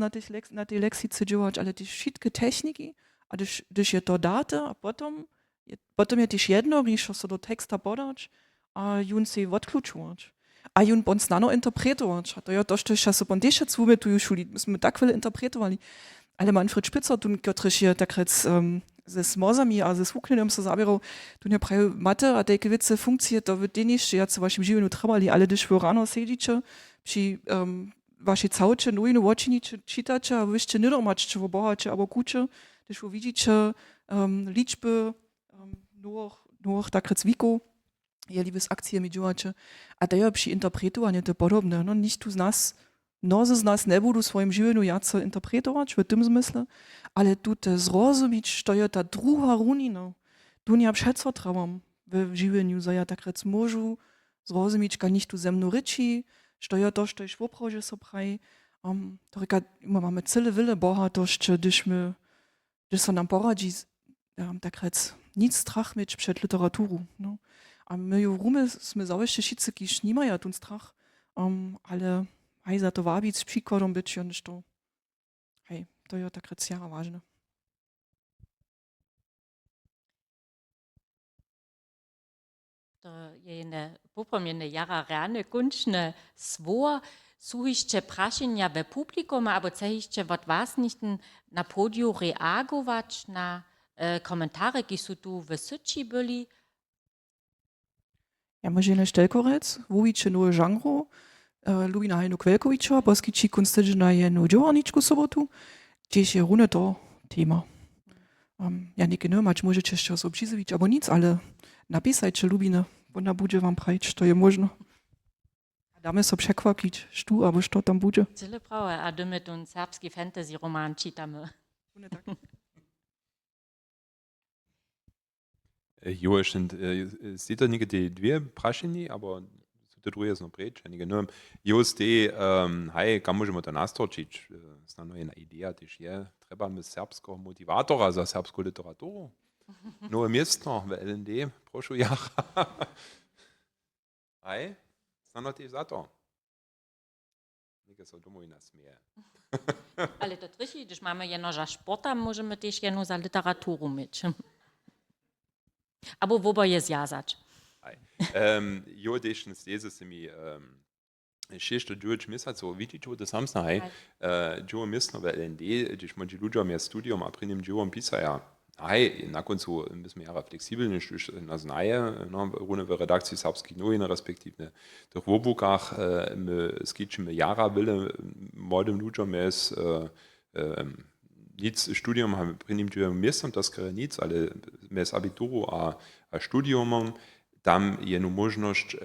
Speaker 5: na tej leksice działać, ale te wszystkie techniki, a gdyż je to date, a potom je też jedno, když so do teksta podać, a jun se odklučować. A jun bon znano interpretować. A to je to, što so bon też zwumy tu šuli, myśmy tak wiele interpretowali. Ale Manfred Spitzer, tun Gottrich je tak rec ze smozami a ze svuknenom so zabierał, tu nie prawie mate, a takie wice funkcje, to wy nie jeszcze jacy waszym żywieniu trebali, ale gdyż wy rano siedzicie przy wasze całcze nujne łoczynicze czytacie, a wyście nie domacie, wo bohacie, albo kucie, gdyż wo widzicie liczby nowych takret wiku, jeli wy z akcjami działacie, a daje przy interpretowaniu to podobne. No, nikt tu z nas, mnozy z nas nie będą w swoim żywieniu jaco interpretować w tym zmysle, ale tu te zrozumieć, to je ta druga runina, tu nie przeco trzeba w żywieniu, że ja takret możu zrozumieć, ka nicht tu ze mną ryci, što je to, što je švoprože so praj. Torika, mamy cyle wyle Boha, to, gdyż so nam poradzi, takret nic strach mieć przed literaturą. No. A my ju rumy sme zawieszcze wszyscy, kiż nie mają ten strach, ale hej, za to wabić przykładem być, niż to, hej, to je takret sjara ważne.
Speaker 1: To je eine popomjene jara rane kunčne svor, suhišće prašenja v publikum, abo cehišće od vas nichten na podiju reagovač na komentare, ki su tu v Syči byli.
Speaker 5: Ja, może nie Stelkorec, wujiče nowe żangro, Lubina Hajnu Kvelkoviča, boskiči kunstečna je no Džovarničku sobotu, gdzieś je rune to tema. Ja nie wiem, mać możecie jeszcze z obžizović, albo nic, ale napisajcie Lubine, bo na budzie wam prajć, to je można. A damy so przekwakić, sztu, albo što tam budzie.
Speaker 1: Cyle prawe, a dymy tu serbski fantasy roman čitamy.
Speaker 4: Jo, steht da nicht die dwie prašení, aber to druge smo prečeni. No, jo ste, hej, kam možemo to nastorčić? Znano jedna ideja, tiž je, treba mi serbskого motivatora za serbsku literaturu. Nowe mjesto v LND, prošu jara. Hej, znano ti za to. Nekaj se domu i nasmije.
Speaker 1: Ale to trichi, když mamy jeno za sporta, możemy też jeno za literaturu mieć. Abo woba je zjazać.
Speaker 4: Jo, też steze se mi šešto džuveč misat, so vidič, wo das samsna, hej. Džuvo mjesto v LND, když moči ľuďom je studium a pri nim džuvom pisaja. Hej, na koncu my jara flexibilni, štuž nas znaje, no, rune v redakciji serbskih novin, respektivne tih v obukah, my skičime jara bile mladým ľuďom je nic studium, pri nim džuvom mjestom, to skoro nic, ale my z abituru a studiumom, tam je nu možnosť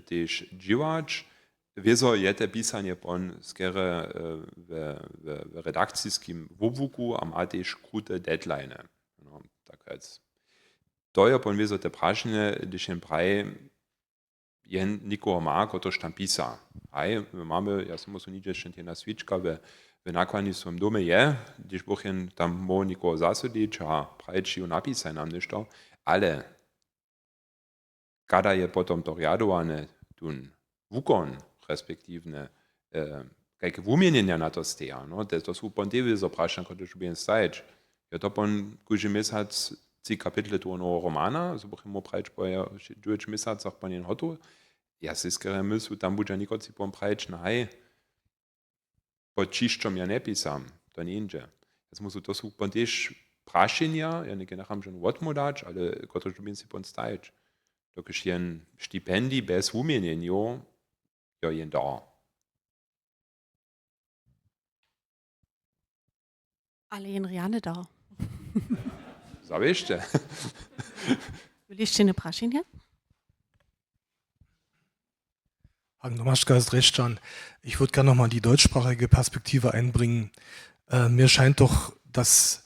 Speaker 4: tež dživač. Wieso je te pisanie pon skere w redakcijskim wobłuku, a ma tež krute deadline. No, tak als to je pon wieso te prašine, když jen praj jen nikoho má, kotož tam pisa. Aj, mamy, ja sam musu niđe še na svička v nakladnictvom dome je, když boh jen tam mo nikoho zasudić, a prajči ju napisaj nam nešto, ale kada je potom to riadowane tun wukon, respektivne, kajke wumienjenja na to steja, no, to su pon tevi zaprašan, kada ću bijen stajeć. Ja to pon kuži mesac ci kapitle tu ono romana, so boh imo prajč boja džuveč mesac, ach pon jen hotu, ja se skere myslu, tam budža nikot si pon prajč, na hej, pod čiščom ja ne pisam, to nie inđe. To su pon tež prašenja, ja neke necham žen odmodač, ale kada ću bijen si pon stajeć. Dokąd jen stipendii bez wumienjenja, ja jen da.
Speaker 3: Ale jen riane da.
Speaker 4: Zawieszcie.
Speaker 3: Byliście eine prašenja?
Speaker 11: Hagen Domaschka ist recht schon. Ich würde gerne nochmal die deutschsprachige Perspektive einbringen. Mir scheint doch, dass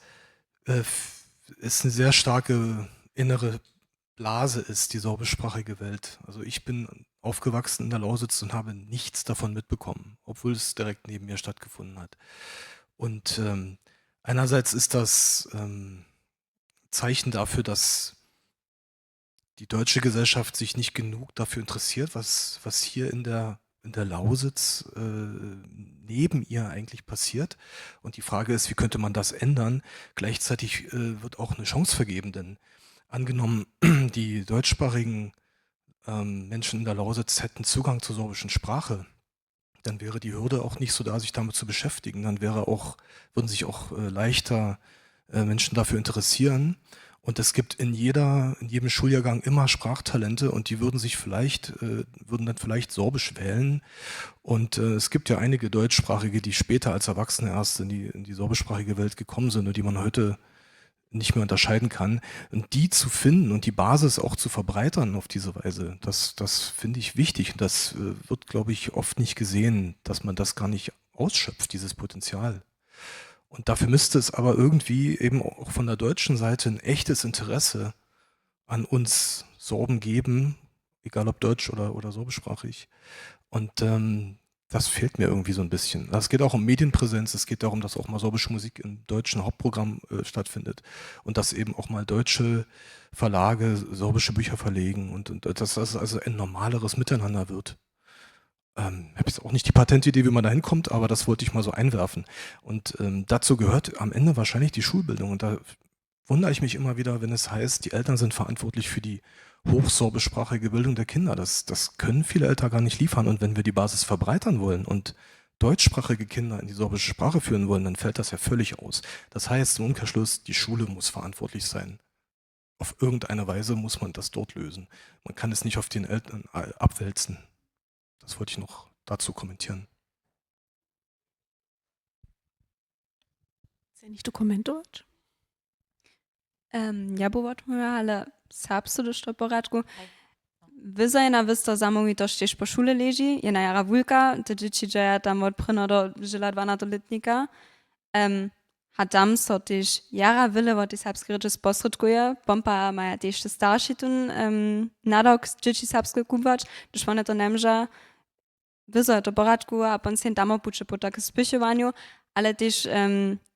Speaker 11: es eine sehr starke innere Blase ist, die sorbischsprachige Welt. Also ich bin aufgewachsen in der Lausitz und habe nichts davon mitbekommen, obwohl es direkt neben mir stattgefunden hat. Und einerseits ist das Zeichen dafür, dass die deutsche Gesellschaft sich nicht genug dafür interessiert, was hier in der Lausitz neben ihr eigentlich passiert. Und die Frage ist, wie könnte man das ändern? Gleichzeitig wird auch eine Chance vergeben, denn angenommen, die deutschsprachigen Menschen in der Lausitz hätten Zugang zur sorbischen Sprache, dann wäre die Hürde auch nicht so da, sich damit zu beschäftigen. Dann würden sich auch leichter Menschen dafür interessieren. Und es gibt in jedem Schuljahrgang immer Sprachtalente und die würden dann vielleicht Sorbisch wählen. Und es gibt ja einige Deutschsprachige, die später als Erwachsene erst in die sorbischsprachige Welt gekommen sind und die man heute nicht mehr unterscheiden kann. Und die zu finden und die Basis auch zu verbreitern auf diese Weise, das finde ich wichtig. Und das wird, glaube ich, oft nicht gesehen, dass man das gar nicht ausschöpft, dieses Potenzial. Und dafür müsste es aber irgendwie eben auch von der deutschen Seite ein echtes Interesse an uns Sorben geben, egal ob deutsch oder sorbischsprachig. Und das fehlt mir irgendwie so ein bisschen. Es geht auch um Medienpräsenz, es geht darum, dass auch mal sorbische Musik im deutschen Hauptprogramm stattfindet und dass eben auch mal deutsche Verlage sorbische Bücher verlegen und dass das also ein normaleres Miteinander wird. Ich habe jetzt auch nicht die Patentidee, wie man da hinkommt, aber das wollte ich mal so einwerfen. Und dazu gehört am Ende wahrscheinlich die Schulbildung. Und da wundere ich mich immer wieder, wenn es heißt, die Eltern sind verantwortlich für die hochsorbischsprachige Bildung der Kinder. Das können viele Eltern gar nicht liefern. Und wenn wir die Basis verbreitern wollen und deutschsprachige Kinder in die sorbische Sprache führen wollen, dann fällt das ja völlig aus. Das heißt im Umkehrschluss, die Schule muss verantwortlich sein. Auf irgendeine Weise muss man das dort lösen. Man kann es nicht auf den Eltern abwälzen. Das wollte ich noch dazu kommentieren.
Speaker 3: Ist ja nicht Dokumentdeutsch?
Speaker 6: Ja, bovatmy, ale serbsku do što poradku. Wyzajna wysto zamówi to ścież po szule leży, jedna jara wulka, te dzieci dzieje tam od pryno do żyla 12-letnika. A tam so też jara wyle od tej serbskiej rzeczy spostrzeguje, pompa maja też te starsi tun nadok dzieci serbskie kupować, gdyż one to nemże wyzaj to poradku, a pan się tam opuczy po takim spychowaniu, ale też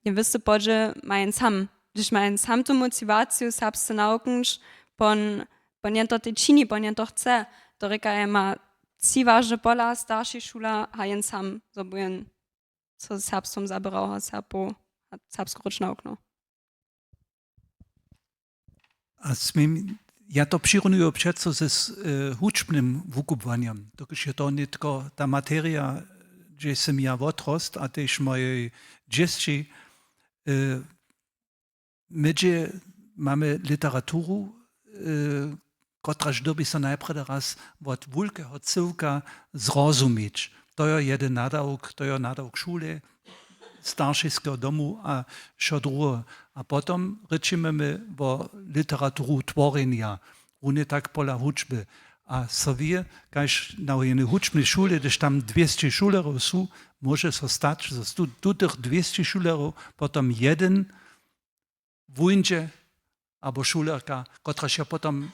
Speaker 6: nie wysy podże mają sam. Gdyż mają sam tu motywację serbskie nauczyć, pon jen to te čini, pon jen to chce. To reka je ma ci ważne pola, starší šula, a jen sam zobujen, co serbstvom zabrał, a serbsku roč nauknął.
Speaker 7: A ja to přirovnuju přeco se hudžbnym vukupovanjem. Dokud je to netko ta materia, že jsem ja odrost, a tež moje dzieci, my mamy literaturu, kotraž doby so najprve raz od vulkeho cywka zrozumieć. To je jeden nadawk, to je nadawk szule, staršijského domu a šo druhe. A potom rečíme my o literaturu tvorenia, rune tak pola hudžby. A so wie, kaž na jednej hudžbnej šule, když tam 200 šulerov sú, môže so stať, že z tutych 200 šulerov potom jeden wunže albo šulerka, kotraž je potom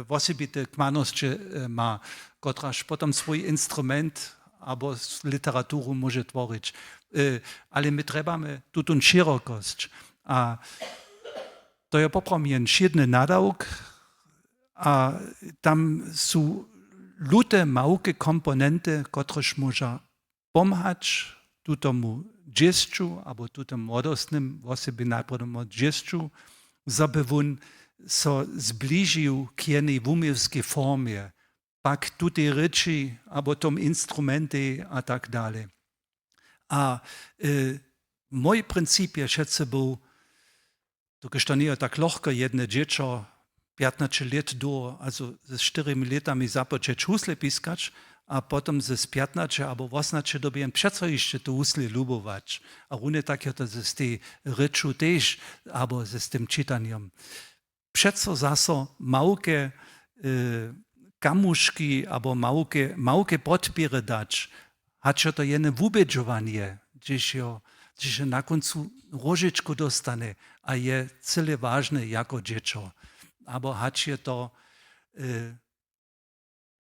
Speaker 7: osobite kmanosti ma, kotraž potom svoj instrument albo literaturu może tworzyć. Ale my trebamy tutun szerokość. A to je poprom jen širny nadawk, a tam są lute małe komponenty, któreż może pomagać tutomu dziecku, albo tutem młodostnym, osobie najpierw dziecku, żeby on so zbliżył k jednej umiejskiej formie, pak tutaj rzeczy, albo tom instrumenty, a tak dalej. A mój pryncyp je šece był, dokud to nie je tak lahko jedne dziecko 15 lat do, also ze 4 latami započeć husle piskać, a potom ze 15 albo 18 dobijem přeco ještě to husle lubować. A rune tak je to ze z tej reču tež, albo ze s tym czytaniem. Přeco zaso małke kamuški albo małke podpiery dać, hač to jedne wubedžovanie, gdzieś na końcu rožičku dostane, a je cele ważne jako dziecko. Albo hač je to,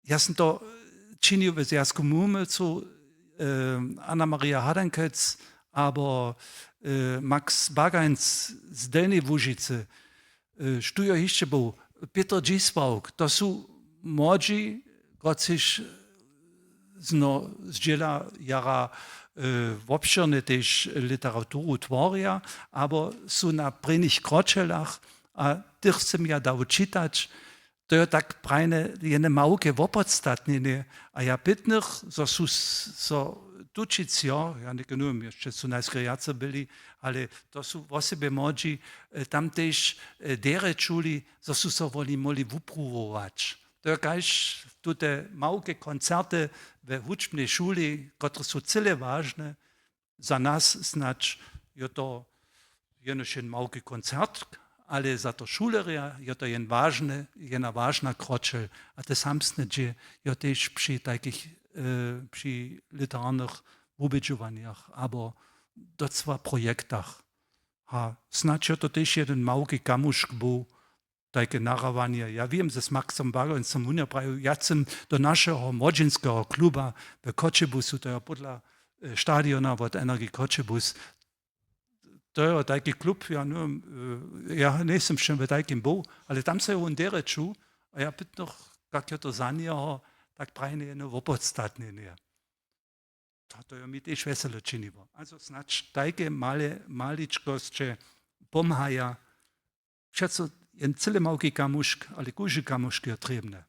Speaker 7: ja sam to činil v Zjazku Murmelcu, Anna Maria Hadenkec, albo Max Bagajnc z Delnej Łužice, štujo ještě był Peter Giswauk, to są młodzi, którzy zdziela jara obszerne też literaturu tworia, albo są na prynnych kroczelach, a tych chcem ja dał czytać, to je tak prajne jedne małke opodstatnienie, a ja pytnych, so tučic, ja ne genujem, jeszcze su najskrijace byli, ale to su osobe młodzi, tam też dere čuli, so su so voli moli vupruvować. To je kaž tute małke koncerte we hučbnej šuli, które su cyle ważne, za nas znać je to jenož jen małki koncert, ale za to šulerja je to jedna ważna kročel, a te samsne je też przy takich przy literarnych ubedżowaniach, albo docwa projektach. A znaczy to też jeden małki kamuszk był, takie narawanie. Ja wiem, że z Maxem Bagą som unaprawił, ja sam do naszego młodzieńskiego kluba w Koczebusu, to jest podle stadiona od Energii Koczebus. To jest taki klub, ja nie jestem jeszcze w takim był, ale tam się on dereču, a ja pytam noch, jak je to za něho, tak prajne je opodstatne nie. To je mi też veselo činivo. Also znač takie maličkosti pomhaja, všetko jen celé małki kamušk, ale kuži kamušk je trebne.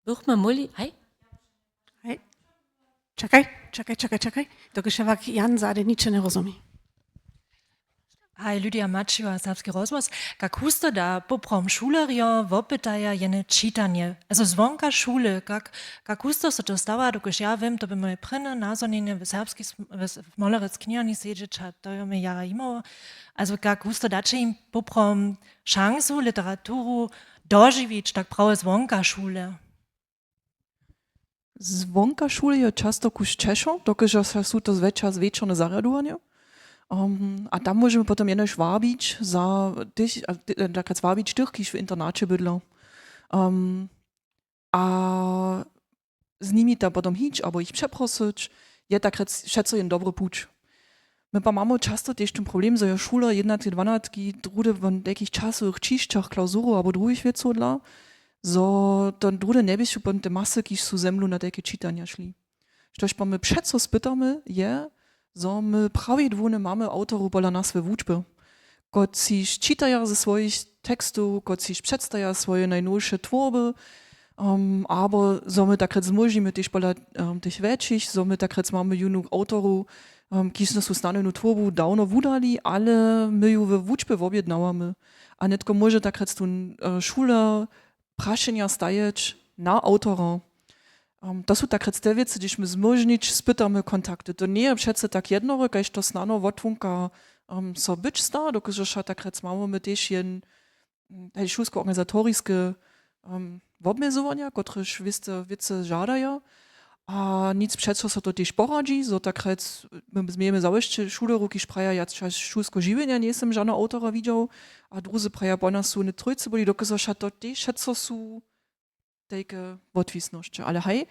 Speaker 1: Bychmy muli, hej?
Speaker 3: Czekaj. To grzewak Jan zade nicze nie rozumie.
Speaker 12: Hej, Lydia Maciła, Serbski Rozmos. Jak husto da poprom šulerjo wopytaja jene čitanje. Also zvonka šule, jak husto se to stała, dokud ja wiem, to by moje prenne nazonjenje v serbski molerec knjižni sjeđeć, a to je me jara imao. Also jak husto dače im poprom šansu, literaturu doživić, tak prawie zvonka šule.
Speaker 5: Zvonka šule je často kuž češo, dokud su to zvečerne zarjadovanje. A tam możemy potem jenož wabić za tych, takrat wabić tych, kiż w internacie bydlą. A z nimi ta potem hić, albo ich przeprosić, je takrat šeco jen dobry puć. My pa mamy často też ten problem, że je šula 11-12 drude w takich czasowych čišćach klausuru albo drugich wieców dla, so ten drude ne byś potem te masy, kiż su zemlu na takie czytania szli. Štož pa my przeco spytamy je, so my prawie dwójne mamy autorów pola nas we włóczby, kot sich czytają ze swoich tekstów, kot sich przedstawia swoje najnowsze tworby, aber so my takrat zmożimy też pola tych większych, so my takrat mamy junu autorów, kiż nas ustanowną tworbu dawno wudali, ale my ju we włóczby objednałamy, a nie tylko może takrat tu szule praszenia stajeć na autora. To są takrat te wiece, gdyż my zmożnić spytamy kontakty. To nie jest przecież tak jedno, kaž to snano wotwunka so być sta, dokud takrat mamy my też jen szulsko-organizatorskie obmiezowania, które wiece żadają, a nic przecież so to też poradzi, so takrat my zmiemy założcie szulerów, kiż praja ja szulsko żywienia nie jestem żadna autora widział, a druzy praja bona są nie trójcy byli, dokud to też są takie odwisności. Ale hej,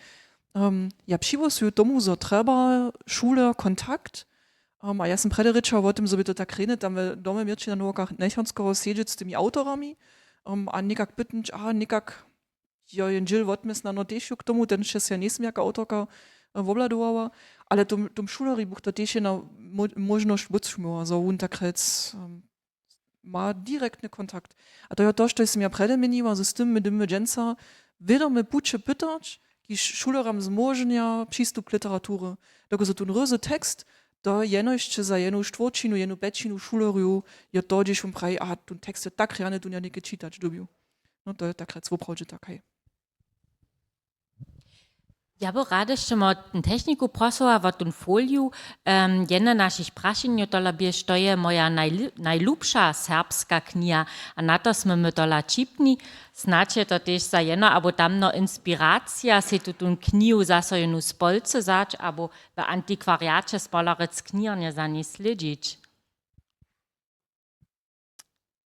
Speaker 5: ja przywosuję tomu, że trzeba szule kontakt, a ja sam prederyczał o tym, żeby to tak rynę, tam w domu mirči na nogach nechonskoro siedzieć z tymi autorami, a nikak pytać, nikak ja jen dziel odmysł na też k tomu, ten się ja nie jestem jaka autorka wobladowała, ale tom szulari buch to też jedna możność wytrzymała, so on takrat ma direktny kontakt. A to ja to, że jestem ja predemeniła, że z tym my dymy dżęca wiadome puče pytać, kiż szuleram zmożnia przystup literatury. Dokud so tu ryzy tekst, to jenož za jenu štvorčinu, jenu pečinu šulerju je to, gdyż on pravi, tu tekst je tak rjane, tu ja nekaj čitać dobił. No to je takrat svoprawdźe takaj.
Speaker 1: Ja by rada jeszcze mal den techniku prosila w tym foliu. Jedna naszych prašenj tola biež, to je moja najlubša serbska kniha, a na to sme my tola čipni. Znače to też za jedno, abo tamno inspiracja, se tu tun knihu zase jenu spolce zač, abo v antikvariacie spolarec knjižne za nie slidzić.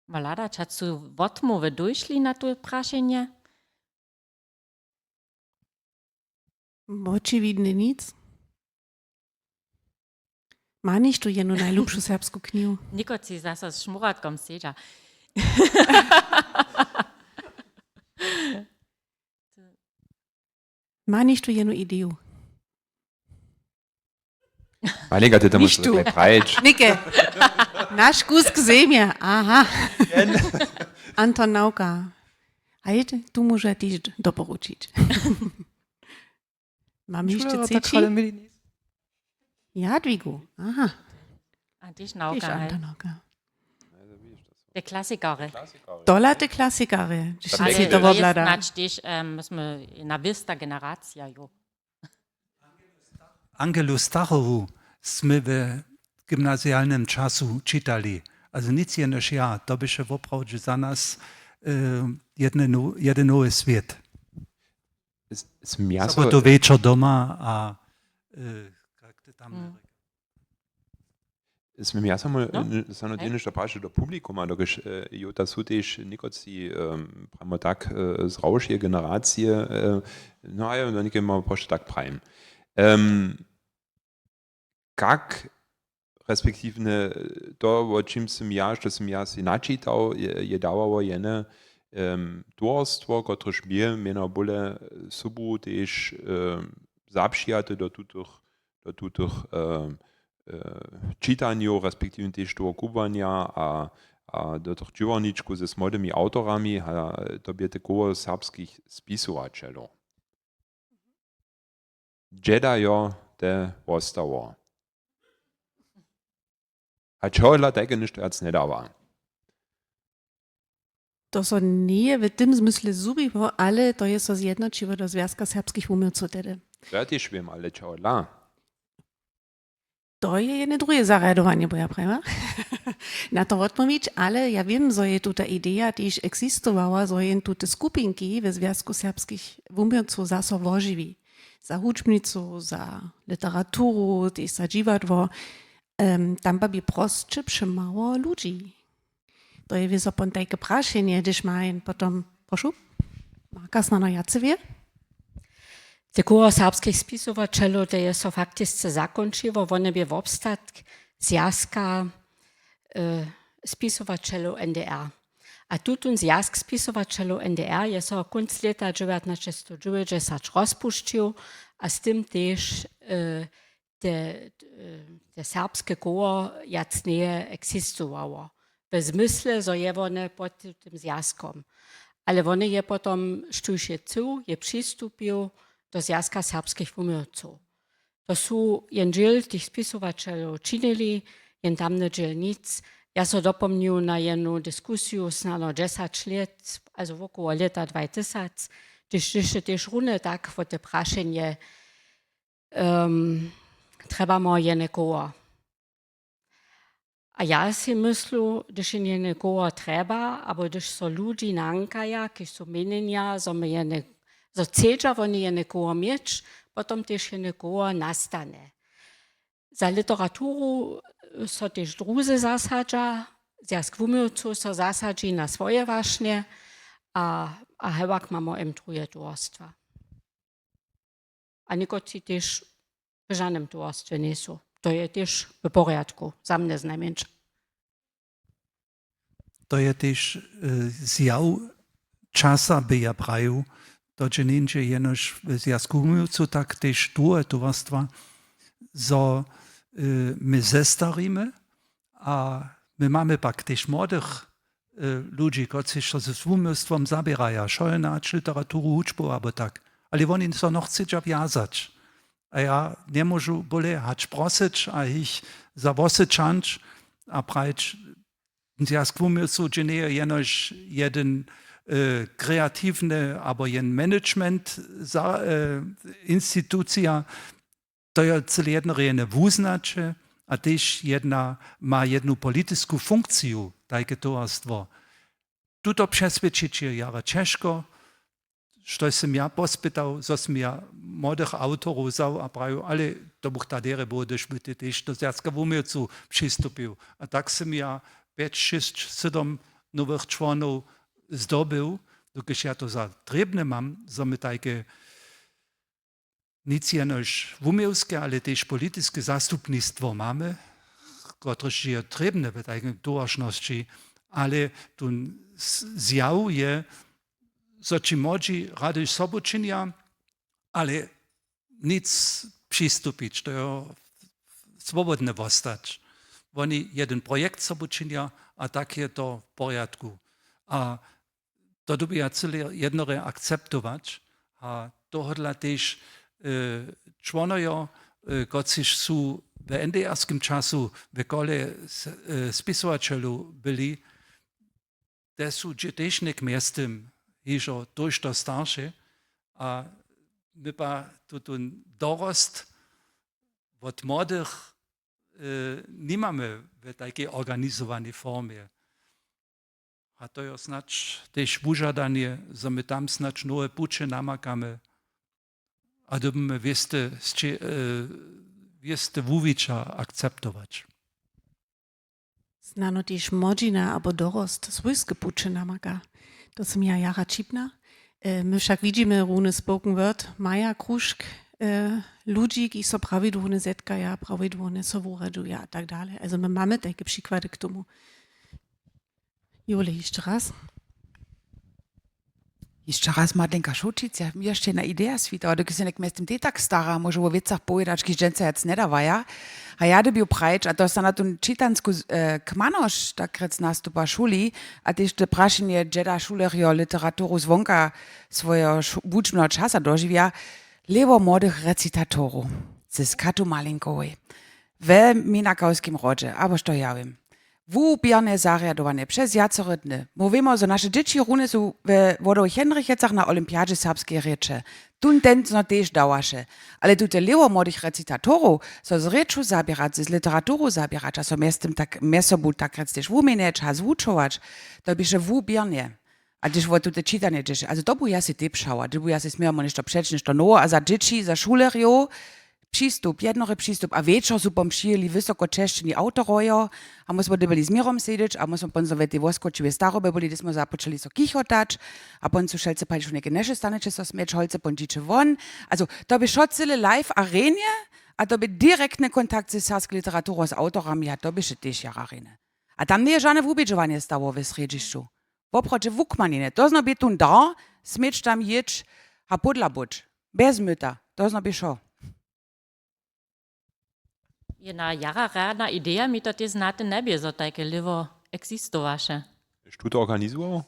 Speaker 1: Malada, čad su votmowy dojšli na to prašenje?
Speaker 3: Očividne nic. Maniš tu jednu najljubšu serbsku knjigu?
Speaker 1: Niko si zase s šmuratkom seđa.
Speaker 3: Maniš tu jednu ideju?
Speaker 4: Malinka, ty to mussz gleich preitsch.
Speaker 3: Nike, naš kus gzemje, aha. Anton Nauka. Hej, tu może też doporučić. Mamy jeszcze
Speaker 5: Schüler,
Speaker 3: Cici?
Speaker 5: tak mieli nie.
Speaker 3: Jadwigu. Aha.
Speaker 1: A dich
Speaker 3: Też
Speaker 1: nauka, hej.
Speaker 3: Antonauka.
Speaker 1: Die Klassikery.
Speaker 3: Dola te klasikary.
Speaker 4: Tak,
Speaker 1: Ale
Speaker 4: Wechsel.
Speaker 3: to
Speaker 1: jest
Speaker 3: woblada.
Speaker 1: znači dich, myśmy na wysta generacja, jo.
Speaker 7: Angelu Stachowu sme w gimnazjalnym czasu czytali. Also nic jenoż ja, to by się woprawdzie za nas jeden nowy świat.
Speaker 4: Z miasto,
Speaker 7: Sobotu wieczór doma, a jak ty tam...
Speaker 4: z miasto mal
Speaker 1: No?
Speaker 4: sanodynisch da paše do publikuma, dokiž jo ta suteš nikoci pramo tak z raušje generacije, no a jo do nikem malo pošte tak prajem. Kak respektivne to, o čim sem ja, što sem ja si načital, je dawало jene tvorstvo, kotrež mi meno bole subu tež zapšijate do tutych czytanju, respektive też do kubania, a do tych dziewoniczku ze młodymi autorami, a to by te koło serbskich spisowaczelo. Dżeda jo te ostało. A czego tego niż to nie dawa.
Speaker 3: To so nie w tym zmysle zubiło, ale to jest so zjednoczyło do Związka Serbskich Umiejętności wtedy.
Speaker 4: To ja też wiem, ale czego la.
Speaker 3: To je jedne drugie zaradowanie, bo ja prawa. Na to odpowiedź, ale ja wiem, że je tuta idea też eksistowała, że je tute skupinki w Związku Serbskich Umiejętności zaso wożywi. Za huczbnicu, za literaturę, też za dziwadło. Tam by prostsze przemało ludzi. To je wysopon takie praszenie, gdyż mają potem, proszę, Markas na jacy wie?
Speaker 10: Te koło serbskich spisowaczelo, to jest so faktycznie zakończyło, one by w obstat zjazka spisowaczelo NDR. A tutun zjazk spisowaczelo NDR jest so kunc leta 1990 rozpuścił, a z tym też te serbskie koło jacnieje eksistowało. W zmysle, że je one pod tym zjazkom. Ale one je potom sztušecu, je przystupił do Związka Serbskich Umiejętności. To są jen dziel tych spisowaczów czynili, jen tamne dziel nic. Ja so dopomnił na jedną dyskusję znano 10 lat, also około lata 2000, gdyż też runę tak w te praszenie trzeba ma jene koło. A ja si myślę, gdyż jene koło trzeba, aber gdyż so ludzi nankaja, kiedy so menenia, so my jene so cedza oni jene koło mieć, potom też jene koło nastane. Za literaturu so też druzy zasadza, Związk Umiejętności so zasadzi na swoje właśnie, a hewak mamo im truje towarstwa. A nikoci też w żadnym towarstwie nie są. To je też w porządku, za mnie znajmniejsze.
Speaker 7: To je też zjaw czasa by ja praju, to czy nie jenoż w Związku Umiejętności tak też duże towarstwa, so my zestarimy, a my mamy pak też młodych ludzi, którzy się z umiejętstwem zabierają, szolnacz, literaturę, uczbę, albo tak. Ale oni so noch chcą wiązać. A ja nie mogę bole hać prosić, a ich zawosyczać, a prać Związku Umiejętności nie jenoż jeden kreatywny, albo jeden management instytucja, to jest jedno wuznacze, a też ma jedną polityczną funkcję, takie towarstwo. Tuto przesvědčić je jara ciężko, što jsem ja pospytał, co jsem ja młodych autorów zał, a praju, ale to bych tady było, když by ty też do Związku Umiejętności przystupił. A tak jsem ja 5, 6, 7 nowych członów zdobył, dokąd ja to za trebne mam, że my takie nic jenoż umiejskie, ale też polityczne zastupnictwo mamy, które jest trebne w takiej towarzności, ale tu zjaw je, że ci młodzi rady sobie czynią, ale nic przystupić, to jest swobodne postać. Oni jeden projekt sobie czynią, a tak jest to w porządku. A to dobija cele jednore akceptować, a tohodla też członojo, kociż su w NDR-skim czasu w kole spisovačelu byli, te su też nek miestem hižo to starsze, a my pa tutun dorost od młodych nie mamy w takiej organizowanej formie. A to jest znacz też wyżadanie, że my tam znacz nowe pucze namakamy, a dobimy wieste wówicza akceptować.
Speaker 3: Znano też młodzina albo dorost swojskie pucze namaka. To są ja jara čipna. My však widzimy runy spoken word, Maja Kruszk, ludzi, ki so prawidłowne zetkaja, prawidłowne so uradzuja a tak dalej. Also my mamy takie przykłady k tomu. Jule, jeszcze raz.
Speaker 9: Jeszcze raz Madlenka Šočic, ja mi jeszcze na idea svita, dok se nek mestem te tak stara, może o vicach povedać, ki dženca jac ne davaja. A ja dobil prajč, a to sa na tu čitansku kmanoš takrec nastupa šuli, a tež te prašenje džeda šulerjo literaturu zvonka svojho vučného časa doživia, levo młodych recitatorów ze skatu malinkowej. We minakowskim rodzie, aber što ja wiem. Wubiernie zariadowane przez jacore dny. Mówimy, że nasze dzieci runy są w Wodowich Henrychecach na Olimpiadzie Serbskiej Riecze. Tun ten no też dawasze. Ale tu te lewo młodych recitatorów so z Rieczu zabierać, z literaturu zabierać, a so miestem tak, mesobu tak rec też wumieniać, a zwuczować, to by się wubiernie. A gdyż wo tu te czytanie dzieci, also to by ja się typszała, to by ja się śmiała niż to przecz, niż to nowo, a za dzieci, za szulerjo, przystup, jednory przystup, a wieczor su pom przyjeli wysoko czeszczeni autorojo, a myśmy byli z mirom siedzieć, a myśmy pon sobie te woskoczywe staroby byli, gdyśmy zapoczęli so kichotać, a pon su szelce palić neke nesze stanecze so smieć, holce pon dziczy won. Also, to by szot cyle live arenie, a to by direktny kontakt z serbską literaturą, z autorami, a to by się też jararine. A tam nie jest żadne wubidżowanie stało w sredziszczu. Poproče wukmanine, to zno by tun da, smieć tam jedź, a podla budź. Bez myta, to zno by šo.
Speaker 1: Jedna jara rana idea mi to te znate ne bi za takie livo existowaše.
Speaker 4: Hast du to organizował?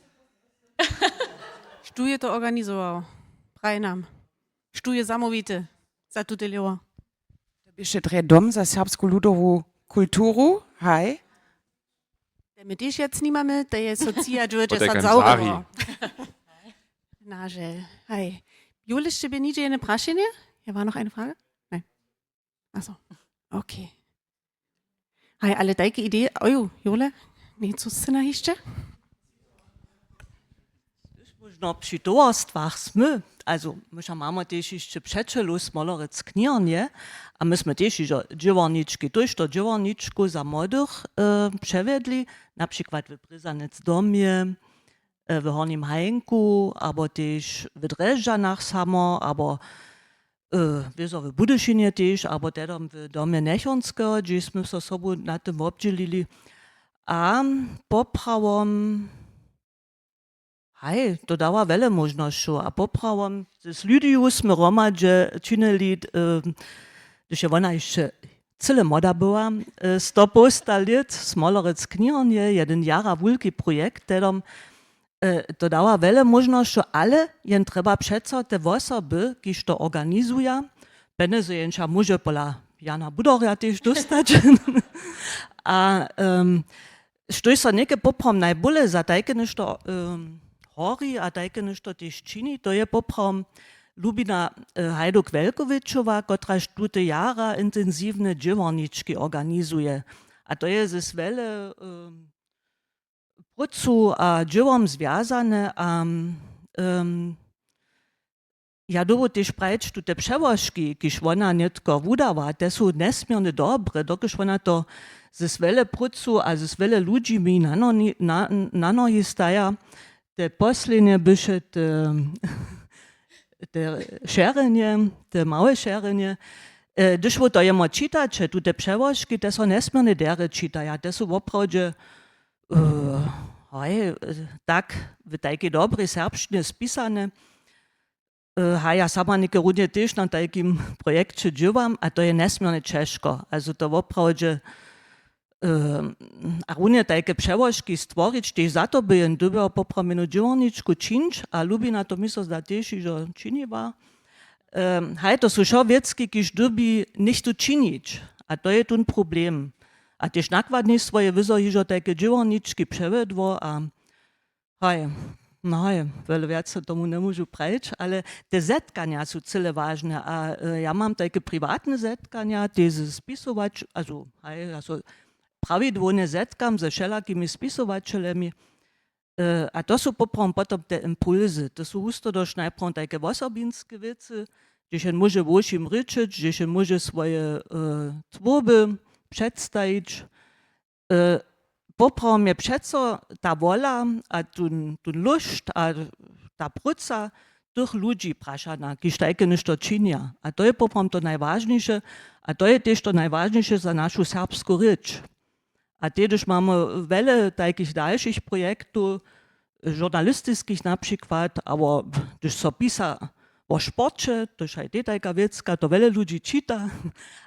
Speaker 3: Štuje to organizował. Praj nam. Štuje zamówity. Za tute lewo.
Speaker 9: To by się dre dom za serbską ludową kulturu, hej?
Speaker 3: My też jetzt nie mamy, to jest socja, że
Speaker 4: Potem
Speaker 3: jest
Speaker 4: kan
Speaker 3: sauber. Naże. Hej. Jule, jeszcze by nie eine Praschine? Hier war noch eine Frage? Nein. Achso. Okay. Hej, ale takie Idee. Oju, Jule, něco se na ještě?
Speaker 13: Možno przy towarzstwach sme, also my mamy też jeszcze przeczelu smolerec knirnie, a myśmy też jeszcze dziewarniczki, to to dziewarniczku za młodych przewiedli, na przykład w Bryzanec domie, w Hornim Hajnku, aber też w Dreżdżanach samo, aber w Budyszynie też, aber dedom w domie Nechonska, gdzieśmy się sobą na tym obdzielili, a poprawom hej, to dała wiele możliwości, a poprawom z ludźmi sme romadže činili, gdyż ona jeszcze cyle moda była, 100 lat, smolerec knirnie, jeden jara wielki projekt, dedom to dała wiele możliwości, ale jen trzeba przeco te osoby, kiż to organizuje, będę się jęcza może pola Jana Budoria też dostać, a što so neke poprom najbolje za tajke nešto hori, a tajke nešto też čini, to je poprom Lubina Hajduk Velkovičova, która tute jara intensivne dziewarniczki organizuje. A to je ze wiele procu a dziełom związane, a ja dobu też prajeć tute przełożki, kiż ona nie tylko wudała, te są nesmiernie dobre, dokiż ona to ze wiele procu a ze wiele ludzi mi na nogi staja, te poslednie bysze te szerenie, te małe szerenie, gdyż to jemo czytać, tu te przełożki, te są nesmiernie dere czytaja, te są oprawdzie tak w takiej dobrej serbszczynie spisane. Ja sama neke runje też na takim projekcie działam, a to je nesmiernie ciężko. Also to oprawdzie a runie takie przełożki stworzyć, też za to by dobyła poprawioną dzielniczku czynć, a lubi na to myślę, że też, że czyniła. Hej, to są schon wiecki, kiż dobi nicht to czynić, a to jest ten problem. A też nakładnie swoje wysoki, że takie dzielniczki przewiedło, a hej, no hej, wiele więcej tomu nie mogę prejść, ale te zetkania są cyle ważne, a ja mam takie prywatne zetkania, te spisować, also prawidłownie zetkam ze wszelakimi spisowaczami, a to są potem te impulsy, to są husto dość najpierw takie osobinske wiece, gdzie się może włoszim ryczyć, gdzie się może swoje tworby przedstawić. Popraw mnie przeco ta wola, a ten lust, a ta praca tych ludzi praszana, kiż takie ništo czynia. A to jest popraw to najważniejsze, a to jest też to najważniejsze za naszą serbską rycz. A też mamy wiele takich dalszych projektów, żurnalistycznych na przykład, ale gdyż so pisa o sporcie, to jest taka wiecka, to wiele ludzi czyta.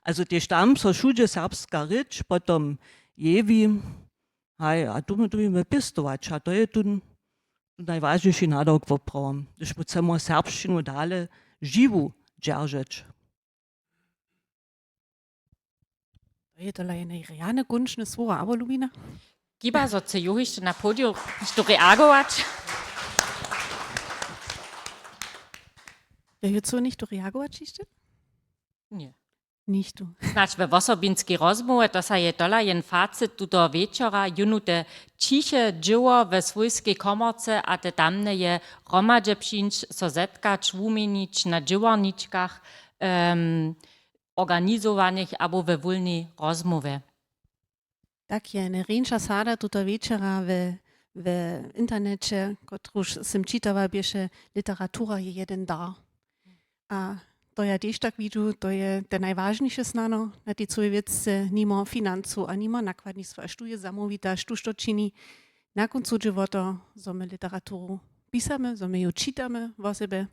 Speaker 13: Also też tam so wszędzie serbska rycz, potem jewi, a tu my pistować, a to jest ten najważniejszy nadok poprawom, gdyż chcemy serbszczynu dalej żywu dzierżyć.
Speaker 3: To je to eine reane gunčne słowa, aber Lubina?
Speaker 1: Giba so zu juhište na podiu, što reagować.
Speaker 3: Ja, jetzt so nicht du reagować jeszcze?
Speaker 1: Nie.
Speaker 3: Nicht du.
Speaker 1: Znaczy, we osobinskiej rozmowie to sa je dola jen facet tuto wieczora, junu te ciche dzieło we swojskiej komorce, a te tamne je romadze przyjść, so zetkać, wumienić na dziełorniczkach, organizowanych albo we wolnej rozmowie.
Speaker 3: Tak je ne rejnša sada tuto večera v internecie, kotruž sem čitava bieše literatura je jeden dar. A to ja też tak widzę, to je te najważniejsze znano na tej całej wiece, nimo finansu, a nimo nakładnictwa, a tu je zamówita, štuž to čini. Na koncu života my literaturu pisamy, my ją czytamy o sebe.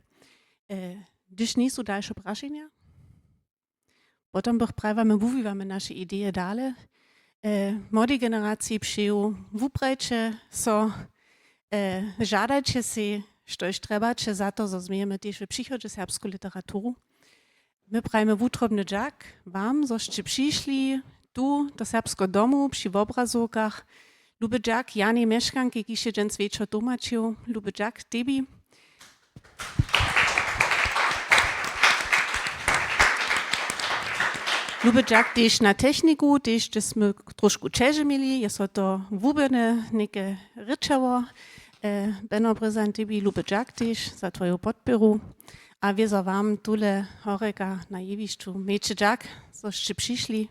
Speaker 3: Gdyż nie są dalsze prašenia, potem bych pravame wuwiwamy nasze idee dalej. Młodej generacji przyjął wuprajcie, so żadajcie si, štož trebače za to, zo zmijeme też w przychodzie serbską literaturu. My prajmy wutrobny dżak wam, zoście przyszli tu do serbskiego domu przy obrazówkach. Luby dżak Jani Mieszkanki, ki się dżens wieczor tłumaczył. Luby dżak tebi. Luby dżak też na techniku, też żeśmy troszkę czeže mieli, jest to wubene, neke ryczało. Benno Bryzan tebi luby dżak też za twoją podporu. A wir za wam tule horeka na jewiszczu meče dżak, zoście przyszli.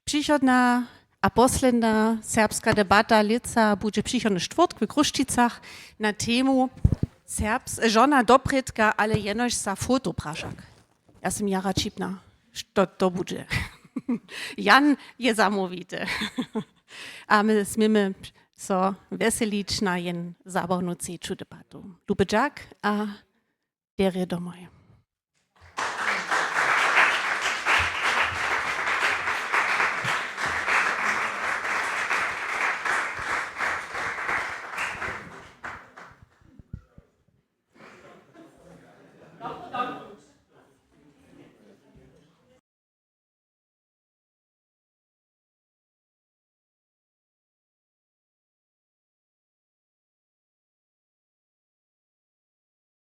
Speaker 3: Przychodna a posledna serbska debata lica bude przychodny czwartek w Kruščicach na temu żona Dobrytka, ale jenoś za fotopraszak. Ja sam Jara Čipna, što to bude. Jan je zamówity. A my smimy so veselić na jen zabawną ceču debatu. Luby dżak, a der je domoj.